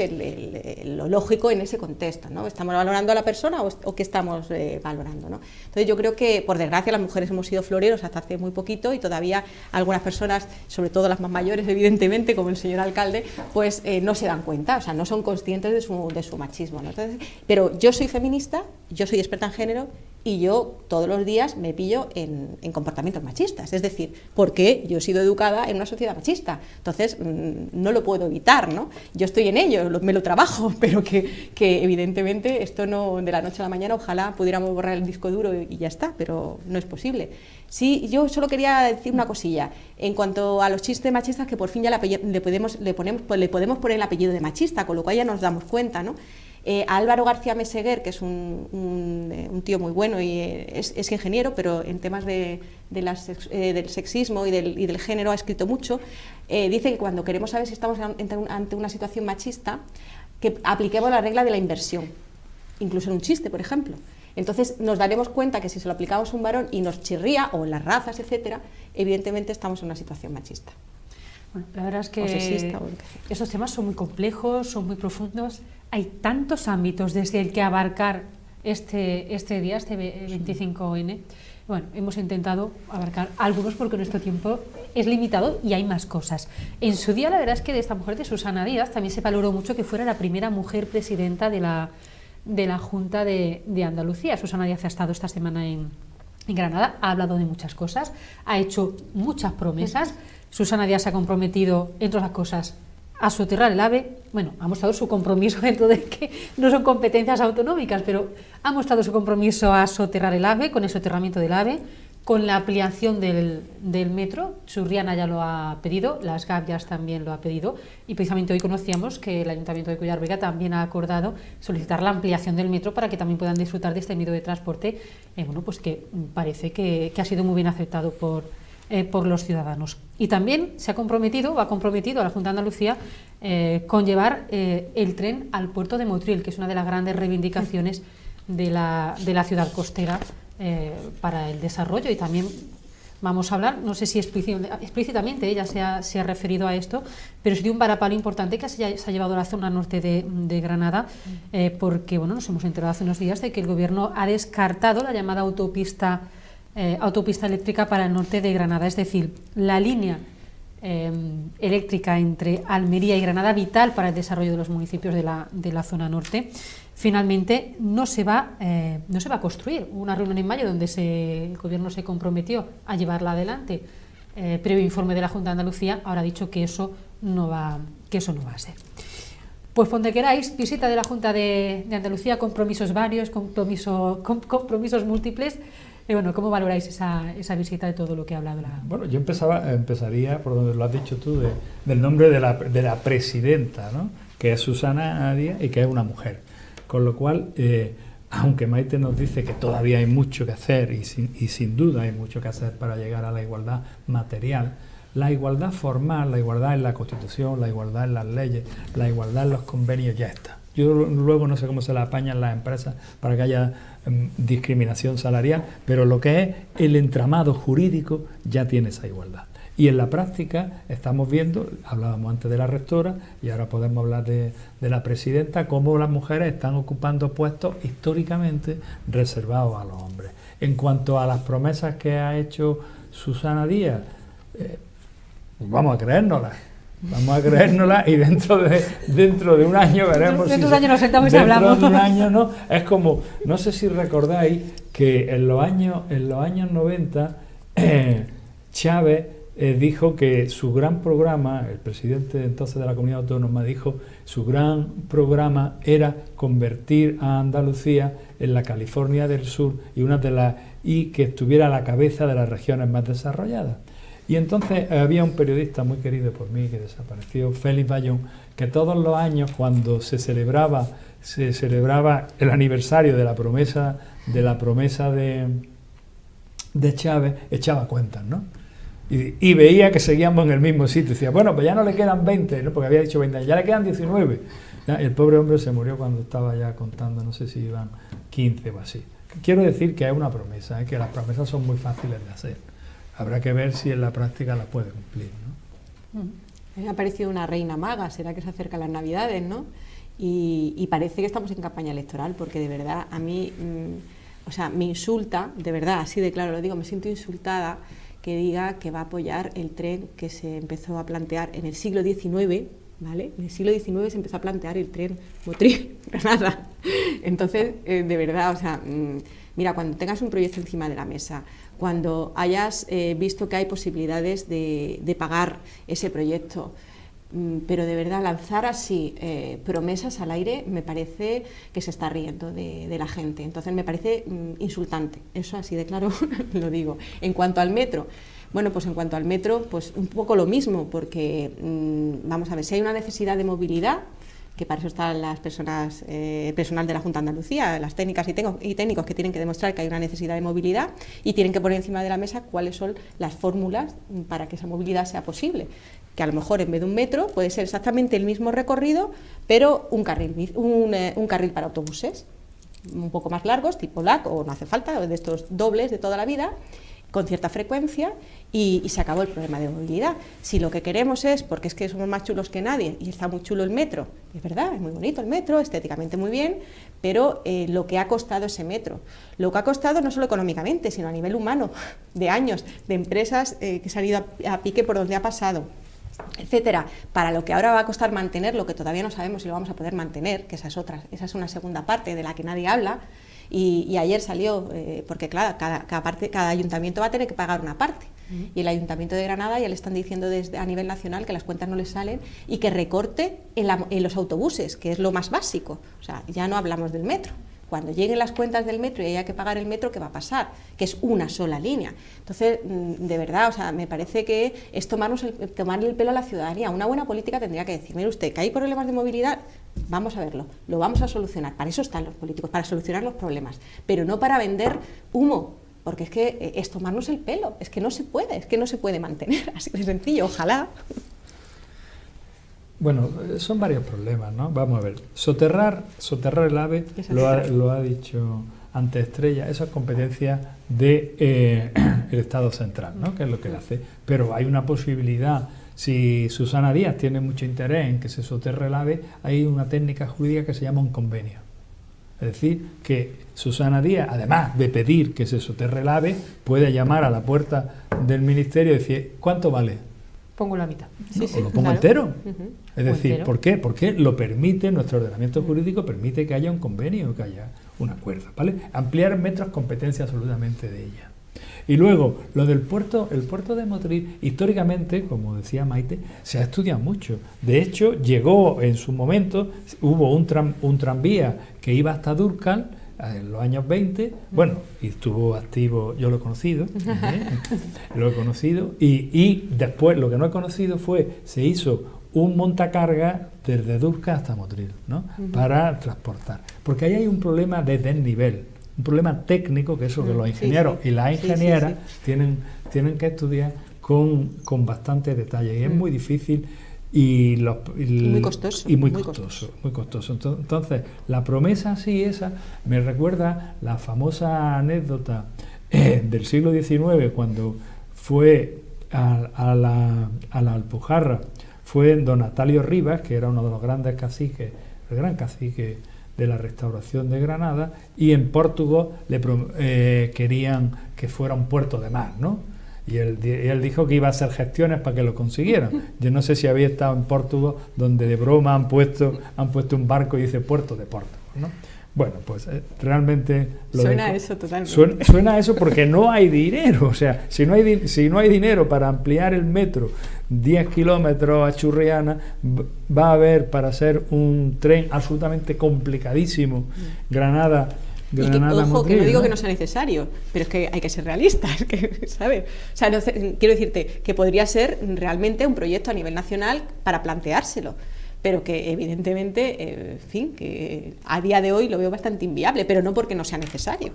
S3: lo lógico en ese contexto, ¿no? ¿Estamos valorando a la persona o qué estamos valorando, ¿no? Entonces yo creo que, por desgracia, las mujeres hemos sido floreros hasta hace muy poquito y todavía algunas personas, sobre todo las más mayores, evidentemente, como el señor alcalde, pues no se dan cuenta, o sea, no son conscientes de su machismo, ¿no? Entonces, pero yo soy feminista, yo soy experta en género y yo todos los días me pillo en comportamientos machistas. Es decir, porque yo he sido educada en una sociedad machista, entonces no lo puedo evitar, ¿no? Yo estoy en ello, me lo trabajo, pero que evidentemente esto no de la noche a la mañana, ojalá pudiéramos borrar el disco duro y ya está, pero no es posible. Sí, yo solo quería decir una cosilla, en cuanto a los chistes machistas, que por fin ya le podemos poner el apellido de machista, con lo cual ya nos damos cuenta, ¿no? A Álvaro García Meseguer, que es un tío muy bueno y es ingeniero, pero en temas del sexismo y del género ha escrito mucho, dice que cuando queremos saber si estamos ante una situación machista, que apliquemos la regla de la inversión, incluso en un chiste, por ejemplo. Entonces nos daremos cuenta que si se lo aplicamos a un varón y nos chirría, o en las razas, etcétera, evidentemente estamos en una situación machista.
S1: Bueno, la verdad es que esos temas son muy complejos, son muy profundos. Hay tantos ámbitos desde el que abarcar este día, este 25N. Bueno, hemos intentado abarcar algunos porque nuestro tiempo es limitado y hay más cosas. En su día, la verdad es que de esta mujer, de Susana Díaz, también se valoró mucho que fuera la primera mujer presidenta de la Junta de Andalucía. Susana Díaz ha estado esta semana en Granada, ha hablado de muchas cosas, ha hecho muchas promesas. Susana Díaz se ha comprometido, entre otras cosas, a soterrar el AVE. Bueno, ha mostrado su compromiso dentro de que no son competencias autonómicas, pero ha mostrado su compromiso a soterrar el AVE, con el soterramiento del AVE, con la ampliación del metro. Churriana ya lo ha pedido, las Gavias también lo ha pedido, y precisamente hoy conocíamos que el Ayuntamiento de Cuéllar Vega también ha acordado solicitar la ampliación del metro para que también puedan disfrutar de este medio de transporte, bueno, pues que parece que ha sido muy bien aceptado por los ciudadanos. Y también se ha comprometido, o ha comprometido a la Junta de Andalucía con llevar el tren al puerto de Motril, que es una de las grandes reivindicaciones de la ciudad costera para el desarrollo. Y también vamos a hablar, no sé si explícitamente ella se ha referido a esto, pero sí de un varapalo importante que se ha llevado a la zona norte de Granada, porque bueno, nos hemos enterado hace unos días de que el Gobierno ha descartado la llamada autopista eléctrica para el norte de Granada, es decir, la línea eléctrica entre Almería y Granada, vital para el desarrollo de los municipios de la zona norte, finalmente no se va a construir. Hubo una reunión en mayo donde el Gobierno se comprometió a llevarla adelante, previo informe de la Junta de Andalucía. Ahora ha dicho que eso no va a ser. Pues donde queráis, visita de la Junta de Andalucía, compromisos varios, compromisos múltiples. Y bueno, ¿cómo valoráis esa visita de todo lo que ha hablado la...?
S2: Bueno, yo empezaría por donde lo has dicho tú, del nombre de la presidenta, ¿no? Que es Susana Díaz y que es una mujer. Con lo cual, aunque Maite nos dice que todavía hay mucho que hacer y sin duda hay mucho que hacer para llegar a la igualdad material, la igualdad formal, la igualdad en la Constitución, la igualdad en las leyes, la igualdad en los convenios ya está. Yo luego no sé cómo se la apañan las empresas para que haya discriminación salarial, pero lo que es el entramado jurídico ya tiene esa igualdad. Y en la práctica estamos viendo, hablábamos antes de la rectora y ahora podemos hablar de la presidenta, cómo las mujeres están ocupando puestos históricamente reservados a los hombres. En cuanto a las promesas que ha hecho Susana Díaz, pues vamos a creérnoslas. Vamos a creérnosla y dentro de un año veremos.
S1: Dentro de un año nos sentamos y hablamos.
S2: Dentro de un año no. Es como, no sé si recordáis que en los años 90 Chávez dijo que su gran programa, el presidente entonces de la Comunidad Autónoma dijo, su gran programa era convertir a Andalucía en la California del Sur y que estuviera a la cabeza de las regiones más desarrolladas. Y entonces había un periodista muy querido por mí que desapareció, Félix Bayón, que todos los años cuando se celebraba el aniversario de la promesa de Chávez, echaba cuentas, ¿no? Y veía que seguíamos en el mismo sitio. Decía, bueno, pues ya no le quedan 20, ¿no? Porque había dicho 20 años, ya le quedan 19. El pobre hombre se murió cuando estaba ya contando, no sé si iban 15 o así. Quiero decir que es una promesa, que las promesas son muy fáciles de hacer. Habrá que ver si en la práctica la puede cumplir, ¿no?
S3: Me ha parecido una reina maga, será que se acercan las Navidades, ¿no? Y parece que estamos en campaña electoral, porque de verdad a mí, me insulta, de verdad, así de claro lo digo, me siento insultada que diga que va a apoyar el tren que se empezó a plantear en el siglo XIX, ¿vale? En el siglo XIX se empezó a plantear el tren Motril-Granada. Entonces, de verdad, o sea, mira, cuando tengas un proyecto encima de la mesa, cuando hayas visto que hay posibilidades de pagar ese proyecto, pero de verdad lanzar así promesas al aire, me parece que se está riendo de la gente. Entonces me parece insultante, eso así de claro lo digo. En cuanto al metro, bueno, pues en cuanto al metro, pues un poco lo mismo, porque vamos a ver, si hay una necesidad de movilidad, que para eso están las personas, personal de la Junta de Andalucía, las técnicas y técnicos que tienen que demostrar que hay una necesidad de movilidad y tienen que poner encima de la mesa cuáles son las fórmulas para que esa movilidad sea posible. Que a lo mejor en vez de un metro puede ser exactamente el mismo recorrido, pero un carril para autobuses, un poco más largos, tipo LAC, o no hace falta, de estos dobles de toda la vida, con cierta frecuencia, y se acabó el problema de movilidad. Si lo que queremos es, porque es que somos más chulos que nadie, y está muy chulo el metro, es verdad, es muy bonito el metro, estéticamente muy bien, pero lo que ha costado ese metro, lo que ha costado no solo económicamente, sino a nivel humano, de años, de empresas que se han ido a pique por donde ha pasado, etcétera, para lo que ahora va a costar mantener, lo que todavía no sabemos si lo vamos a poder mantener, que esa es una segunda parte de la que nadie habla, y ayer salió, porque claro, cada ayuntamiento va a tener que pagar una parte, y el Ayuntamiento de Granada ya le están diciendo a nivel nacional que las cuentas no les salen y que recorte en los autobuses, que es lo más básico, o sea, ya no hablamos del metro. Cuando lleguen las cuentas del metro y haya que pagar el metro, ¿qué va a pasar? Que es una sola línea. Entonces, de verdad, o sea, me parece que es tomarle el pelo a la ciudadanía. Una buena política tendría que decir, mire usted, que hay problemas de movilidad, vamos a verlo, lo vamos a solucionar. Para eso están los políticos, para solucionar los problemas, pero no para vender humo, porque es que es tomarnos el pelo, es que no se puede mantener, así de sencillo, ojalá.
S2: Bueno, son varios problemas, ¿no? Vamos a ver, soterrar el AVE, lo ha dicho antes Estrella, esa es competencia del Estado central, ¿no? Que es lo que hace, pero hay una posibilidad, si Susana Díaz tiene mucho interés en que se soterre el AVE, hay una técnica jurídica que se llama un convenio. Es decir, que Susana Díaz, además de pedir que se soterre el AVE, puede llamar a la puerta del Ministerio y decir, ¿cuánto vale?
S1: Pongo la mitad.
S2: Sí, o lo pongo entero. Es decir,
S1: entero.
S2: ¿por qué? Porque lo permite, nuestro ordenamiento jurídico permite que haya un convenio, que haya un acuerdo, ¿vale? Ampliar metros, competencia absolutamente de ella. Y luego, lo del puerto, el puerto de Motril, históricamente, como decía Maite, se ha estudiado mucho. De hecho, llegó en su momento, hubo un tranvía que iba hasta Dúrcal, en los años 20, bueno, y estuvo activo, yo lo he conocido, y después lo que no he conocido se hizo un montacarga desde Dúrcal hasta Motril, ¿no? Para transportar, porque ahí hay un problema de desnivel, un problema técnico, que eso que los ingenieros y las ingenieras tienen que estudiar con bastante detalle, y es muy difícil muy costoso. Entonces, la promesa así esa me recuerda la famosa anécdota del siglo XIX, cuando fue a la Alpujarra, fue don Natalio Rivas, que era uno de los grandes caciques, el gran cacique de la restauración de Granada, y en Portugal querían que fuera un puerto de mar, ¿no? Y él dijo que iba a hacer gestiones para que lo consiguieran. Yo no sé si había estado en Portugal, donde de broma han puesto un barco y dice puerto de Portugal, ¿no? Bueno, pues realmente...
S3: Suena eso totalmente.
S2: Suena a eso porque no hay dinero. O sea, si no hay dinero para ampliar el metro 10 kilómetros a Churriana, va a haber para hacer un tren absolutamente complicadísimo, Granada...
S3: Ojo, que no digo que no sea necesario, pero es que hay que ser realistas, ¿sabes? O sea, quiero decirte que podría ser realmente un proyecto a nivel nacional para planteárselo, pero que evidentemente, en fin, que a día de hoy lo veo bastante inviable, pero no porque no sea necesario.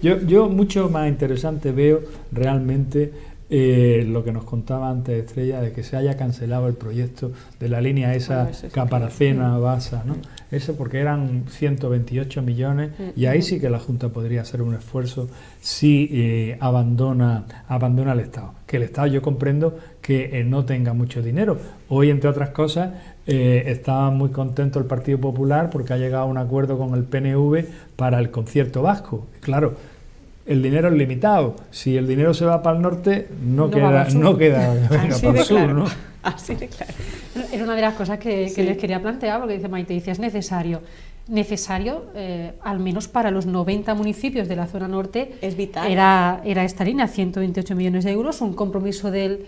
S2: Yo mucho más interesante veo realmente lo que nos contaba antes Estrella, de que se haya cancelado el proyecto de la línea esa Caparacena-Basa, ¿no? Eso porque eran 128 millones y ahí sí que la Junta podría hacer un esfuerzo si abandona el Estado. Que el Estado, yo comprendo que no tenga mucho dinero. Hoy, entre otras cosas, está muy contento el Partido Popular porque ha llegado a un acuerdo con el PNV para el concierto vasco. Claro, el dinero es limitado. Si el dinero se va para el norte, no queda venga,
S3: Así
S2: para
S3: de
S2: el sur,
S3: claro.
S2: ¿no?
S3: Así de claro.
S1: Era una de las cosas que
S3: Sí.
S1: les quería plantear, porque dice Maite, dice, es necesario, al menos para los 90 municipios de la zona norte,
S3: Es vital.
S1: era esta línea, 128 millones de euros, un compromiso del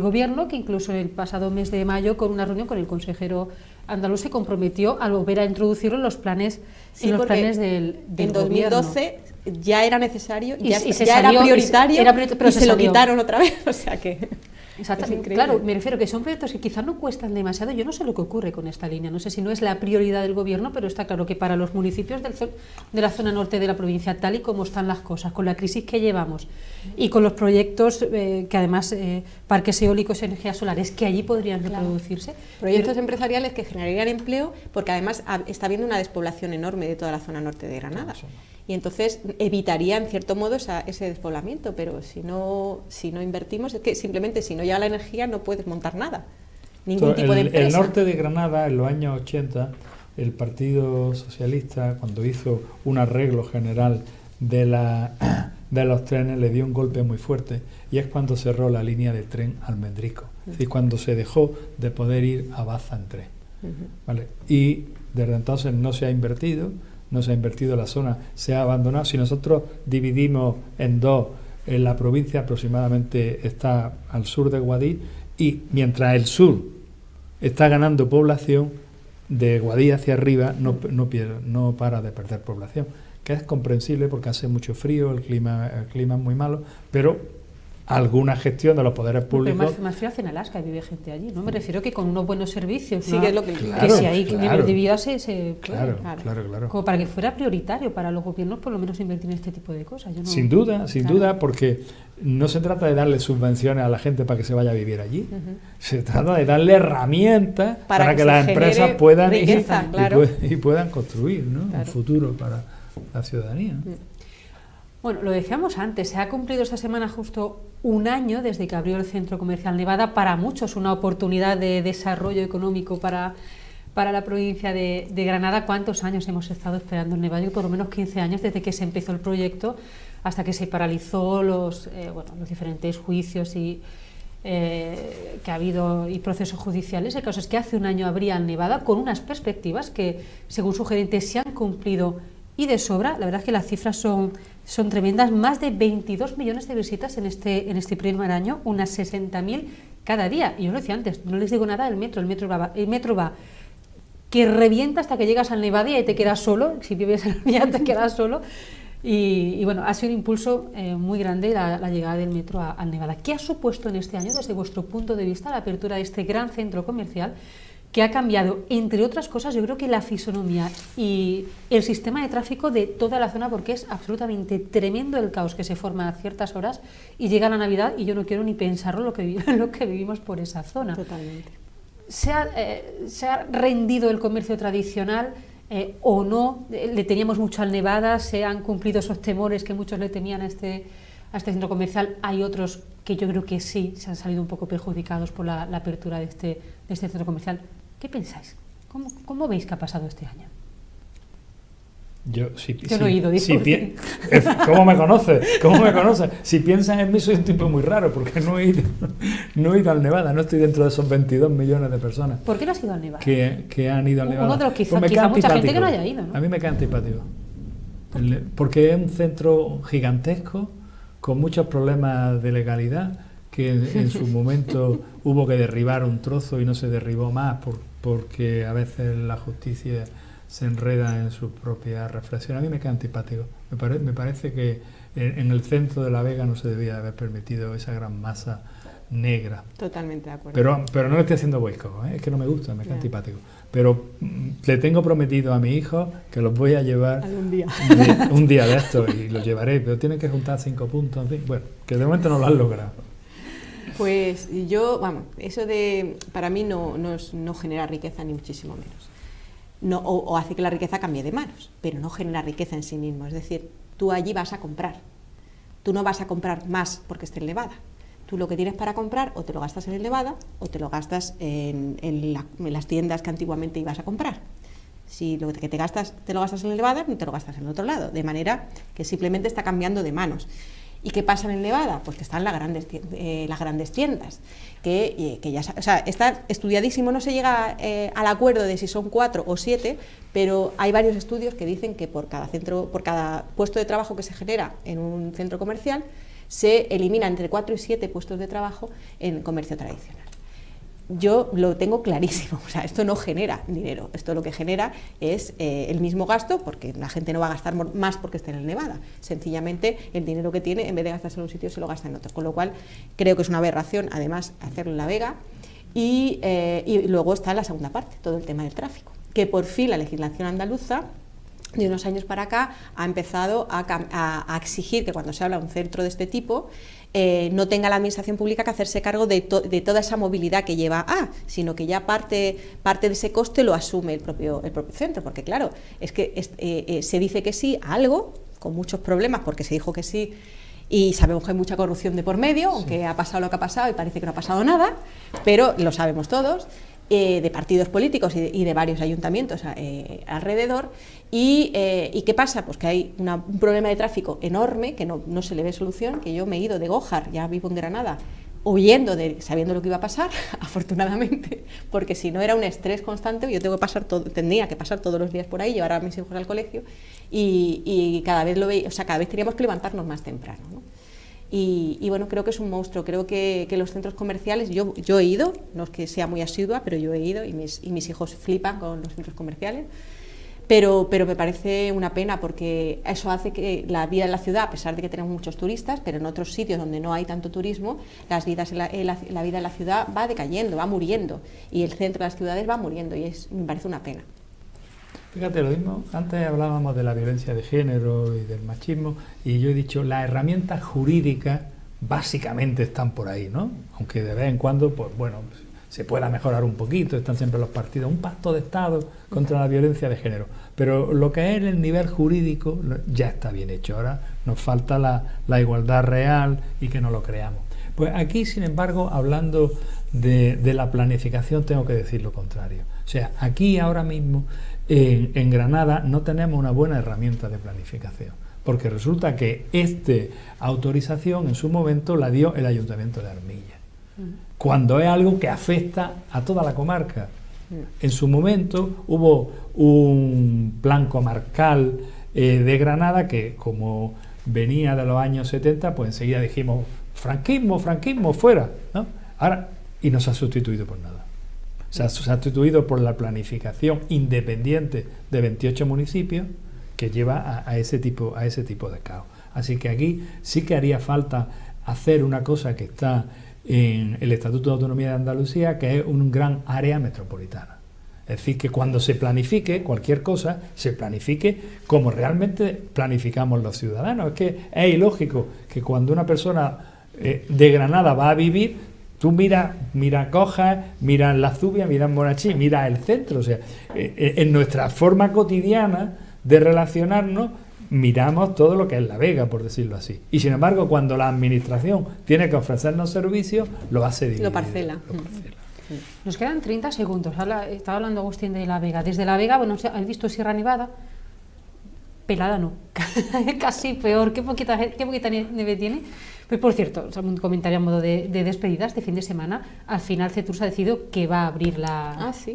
S1: gobierno, que incluso el pasado mes de mayo, con una reunión con el consejero andaluz, se comprometió a volver a introducirlo en los planes,
S3: Sí,
S1: en los
S3: porque
S1: planes del
S3: en
S1: gobierno.
S3: 2012 ya era necesario,
S1: Y
S3: ya,
S1: se
S3: ya
S1: salió,
S3: era prioritario,
S1: pero
S3: y se lo
S1: salió.
S3: quitaron otra vez, o sea que...
S1: Exactamente,
S3: Es increíble.
S1: claro, me refiero que son proyectos que quizás no cuestan demasiado. Yo no sé lo que ocurre con esta línea, no sé si no es la prioridad del gobierno, pero está claro que para los municipios de la zona norte de la provincia, tal y como están las cosas, con la crisis que llevamos y con los proyectos que además, parques eólicos y energías solares, que allí podrían reproducirse.
S3: Proyectos empresariales que generarían empleo, porque además está habiendo una despoblación enorme de toda la zona norte de Granada. Y entonces evitaría, en cierto modo, ese despoblamiento, pero si no invertimos, es que simplemente si no llega la energía no puedes montar nada, ningún tipo de empresa.
S2: El norte de Granada, en los años 80, el Partido Socialista, cuando hizo un arreglo general de los trenes, le dio un golpe muy fuerte, y es cuando cerró la línea de tren Almendrico, es decir, cuando se dejó de poder ir a Baza en tren. ¿Vale? Y desde entonces no se ha invertido la zona, se ha abandonado. Si nosotros dividimos en dos, en la provincia aproximadamente está al sur de Guadix, y mientras el sur está ganando población, de Guadix hacia arriba no para de perder población, que es comprensible porque hace mucho frío, el clima es muy malo, pero alguna gestión de los poderes públicos...
S1: Pero más frío hace en Alaska y vive gente allí, ¿no? Me refiero que con unos buenos servicios,
S3: Sí,
S1: ¿no?
S3: que es lo que...
S1: Que si hay nivel de vida
S2: Claro.
S1: como para que fuera prioritario para los gobiernos por lo menos invertir en este tipo de cosas. Yo no...
S2: Sin duda, porque no se trata de darle subvenciones a la gente para que se vaya a vivir allí. Se trata de darle herramientas para que las empresas puedan
S3: riqueza,
S2: y puedan construir, ¿no? Un futuro para la ciudadanía.
S1: Bueno, lo decíamos antes, se ha cumplido esta semana justo un año desde que abrió el Centro Comercial Nevada, para muchos una oportunidad de desarrollo económico para la provincia de Granada. ¿Cuántos años hemos estado esperando en Nevada? Yo por lo menos 15 años desde que se empezó el proyecto hasta que se paralizó los diferentes juicios que ha habido y procesos judiciales. El caso es que hace un año abría el Nevada con unas perspectivas que, según su gerente, se han cumplido y de sobra. La verdad es que las cifras son tremendas, más de 22 millones de visitas en este primer año, unas 60.000 cada día. Y yo lo decía antes, no les digo nada del metro, el metro va que revienta hasta que llegas al Nevada y ahí te quedas solo, si vives en la vía te quedas solo. Y bueno, ha sido un impulso muy grande la llegada del metro al Nevada. ¿Qué ha supuesto en este año, desde vuestro punto de vista, la apertura de este gran centro comercial, que ha cambiado, entre otras cosas, yo creo que la fisonomía y el sistema de tráfico de toda la zona, porque es absolutamente tremendo el caos que se forma a ciertas horas y llega la Navidad y yo no quiero ni pensarlo lo que vivimos por esa zona?
S3: Totalmente.
S1: ¿Se ha rendido el comercio tradicional o no? Le teníamos mucho al Nevada, se han cumplido esos temores que muchos le temían a este centro comercial. Hay otros que yo creo que sí se han salido un poco perjudicados por la apertura de este centro comercial. ¿Qué pensáis? ¿Cómo veis que ha pasado este año?
S2: Yo
S1: no he ido,
S2: ¿Cómo me conoces? Si piensas en mí, soy un tipo muy raro, porque no he ido al Nevada, no estoy dentro de esos 22 millones de personas.
S1: ¿Por qué no has ido al Nevada?
S2: Que han ido al Nevada.
S1: Uno de los quizá mucha gente que no haya ido, ¿no?
S2: A mí me queda antipático. Porque es un centro gigantesco, con muchos problemas de legalidad, que en su momento hubo que derribar un trozo y no se derribó más, porque a veces la justicia se enreda en su propia reflexión. A mí me queda antipático. Me parece que en el centro de La Vega no se debía haber permitido esa gran masa negra.
S3: Totalmente de acuerdo.
S2: Pero no le estoy haciendo boicot, es que no me gusta, me queda antipático. Pero le tengo prometido a mi hijo que los voy a llevar
S3: algún día.
S2: Un día de estos, y los llevaré, pero tienen que juntar 5 puntos, en fin. Bueno, que de momento no lo han logrado.
S3: Pues yo, eso para mí no genera riqueza ni muchísimo menos. O hace que la riqueza cambie de manos, pero no genera riqueza en sí mismo. Es decir, tú allí vas a comprar. Tú no vas a comprar más porque esté en Nevada. Tú lo que tienes para comprar o te lo gastas en el Nevada o te lo gastas en las tiendas que antiguamente ibas a comprar. Si lo que te lo gastas en el Nevada, no te lo gastas en el otro lado, de manera que simplemente está cambiando de manos. ¿Y qué pasa en el Nevada? Pues que están las grandes tiendas, que ya, o sea, está estudiadísimo, no se llega al acuerdo de si son 4 o 7, pero hay varios estudios que dicen que por cada puesto de trabajo que se genera en un centro comercial, se elimina entre 4 y 7 puestos de trabajo en comercio tradicional. Yo lo tengo clarísimo, o sea, esto no genera dinero, esto lo que genera es el mismo gasto, porque la gente no va a gastar más porque esté en el Nevada, sencillamente el dinero que tiene, en vez de gastarse en un sitio, se lo gasta en otro, con lo cual creo que es una aberración, además, hacerlo en La Vega, y luego está la segunda parte, todo el tema del tráfico, que por fin la legislación andaluza, de unos años para acá, ha empezado a exigir que cuando se habla de un centro de este tipo, no tenga la administración pública que hacerse cargo de toda esa movilidad que lleva sino que ya parte de ese coste lo asume el propio centro, porque claro, es que se dice que sí a algo, con muchos problemas, porque se dijo que sí, y sabemos que hay mucha corrupción de por medio, aunque ha pasado lo que ha pasado y parece que no ha pasado nada, pero lo sabemos todos, de partidos políticos y de varios ayuntamientos alrededor. ¿Y qué pasa? Pues que hay un problema de tráfico enorme, que no se le ve solución, que yo me he ido de Gójar, ya vivo en Granada, huyendo, sabiendo lo que iba a pasar, afortunadamente, porque si no era un estrés constante, yo tendría que pasar todos los días por ahí, llevar a mis hijos al colegio, y cada vez cada vez teníamos que levantarnos más temprano, ¿no? Y bueno, creo que es un monstruo, creo que los centros comerciales, yo he ido, no es que sea muy asidua, pero yo he ido y mis hijos flipan con los centros comerciales, pero me parece una pena porque eso hace que la vida en la ciudad, a pesar de que tenemos muchos turistas, pero en otros sitios donde no hay tanto turismo, la vida en la ciudad va decayendo, va muriendo, y el centro de las ciudades va muriendo, y me parece una pena.
S2: Fíjate, lo mismo, antes hablábamos de la violencia de género y del machismo, y yo he dicho, las herramientas jurídicas básicamente están por ahí, ¿no? Aunque de vez en cuando, pues bueno, se pueda mejorar un poquito, están siempre los partidos, un pacto de Estado contra la violencia de género, pero lo que es el nivel jurídico ya está bien hecho, ahora nos falta la igualdad real y que no lo creamos. Pues aquí, sin embargo, hablando de la planificación, tengo que decir lo contrario. O sea, aquí ahora mismo en Granada no tenemos una buena herramienta de planificación, porque resulta que esta autorización en su momento la dio el Ayuntamiento de Armilla, cuando es algo que afecta a toda la comarca. En su momento hubo un plan comarcal de Granada que, como venía de los años 70, pues enseguida dijimos franquismo, fuera, ¿no? Ahora, y no se ha sustituido por nada. Se ha sustituido por la planificación independiente de 28 municipios que lleva a ese tipo de caos. Así que aquí sí que haría falta hacer una cosa que está en el Estatuto de Autonomía de Andalucía, que es un gran área metropolitana. Es decir, que cuando se planifique cualquier cosa, se planifique como realmente planificamos los ciudadanos. Es que es ilógico que cuando una persona de Granada va a vivir, tú mira Cojas, mira La Zubia, mira Monachí, mira el centro. O sea, en nuestra forma cotidiana de relacionarnos, miramos todo lo que es La Vega, por decirlo así. Y sin embargo, cuando la administración tiene que ofrecernos servicios, lo hace dividido.
S3: Lo parcela.
S1: Nos quedan 30 segundos. Estaba hablando Agustín de La Vega. Desde La Vega, bueno, ¿has visto Sierra Nevada? Pelada no, casi peor. ¿Qué poquita nieve tiene? Pues por cierto, un comentario a modo de despedida. Este fin de semana, al final Cetursa ha decidido que va a abrir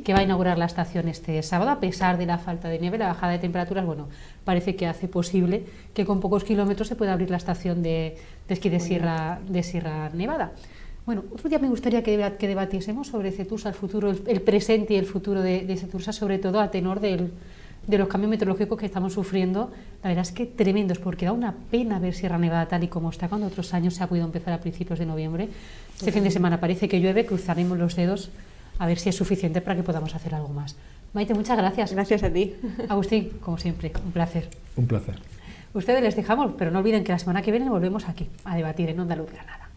S1: que va a inaugurar la estación este sábado, a pesar de la falta de nieve, la bajada de temperaturas. Bueno, parece que hace posible que con pocos kilómetros se pueda abrir la estación de esquí de Sierra Nevada. Bueno, otro día me gustaría que debatiésemos sobre Cetursa, el futuro, el presente y el futuro de Cetursa, sobre todo a tenor de los cambios meteorológicos que estamos sufriendo. La verdad es que tremendos, porque da una pena ver Sierra Nevada tal y como está, cuando otros años se ha podido empezar a principios de noviembre. Este fin de semana parece que llueve, cruzaremos los dedos a ver si es suficiente para que podamos hacer algo más. Maite, muchas gracias.
S3: Gracias a ti.
S1: Agustín, como siempre, un placer.
S2: Un placer.
S1: Ustedes les dejamos, pero no olviden que la semana que viene volvemos aquí a debatir en Onda Luz Granada.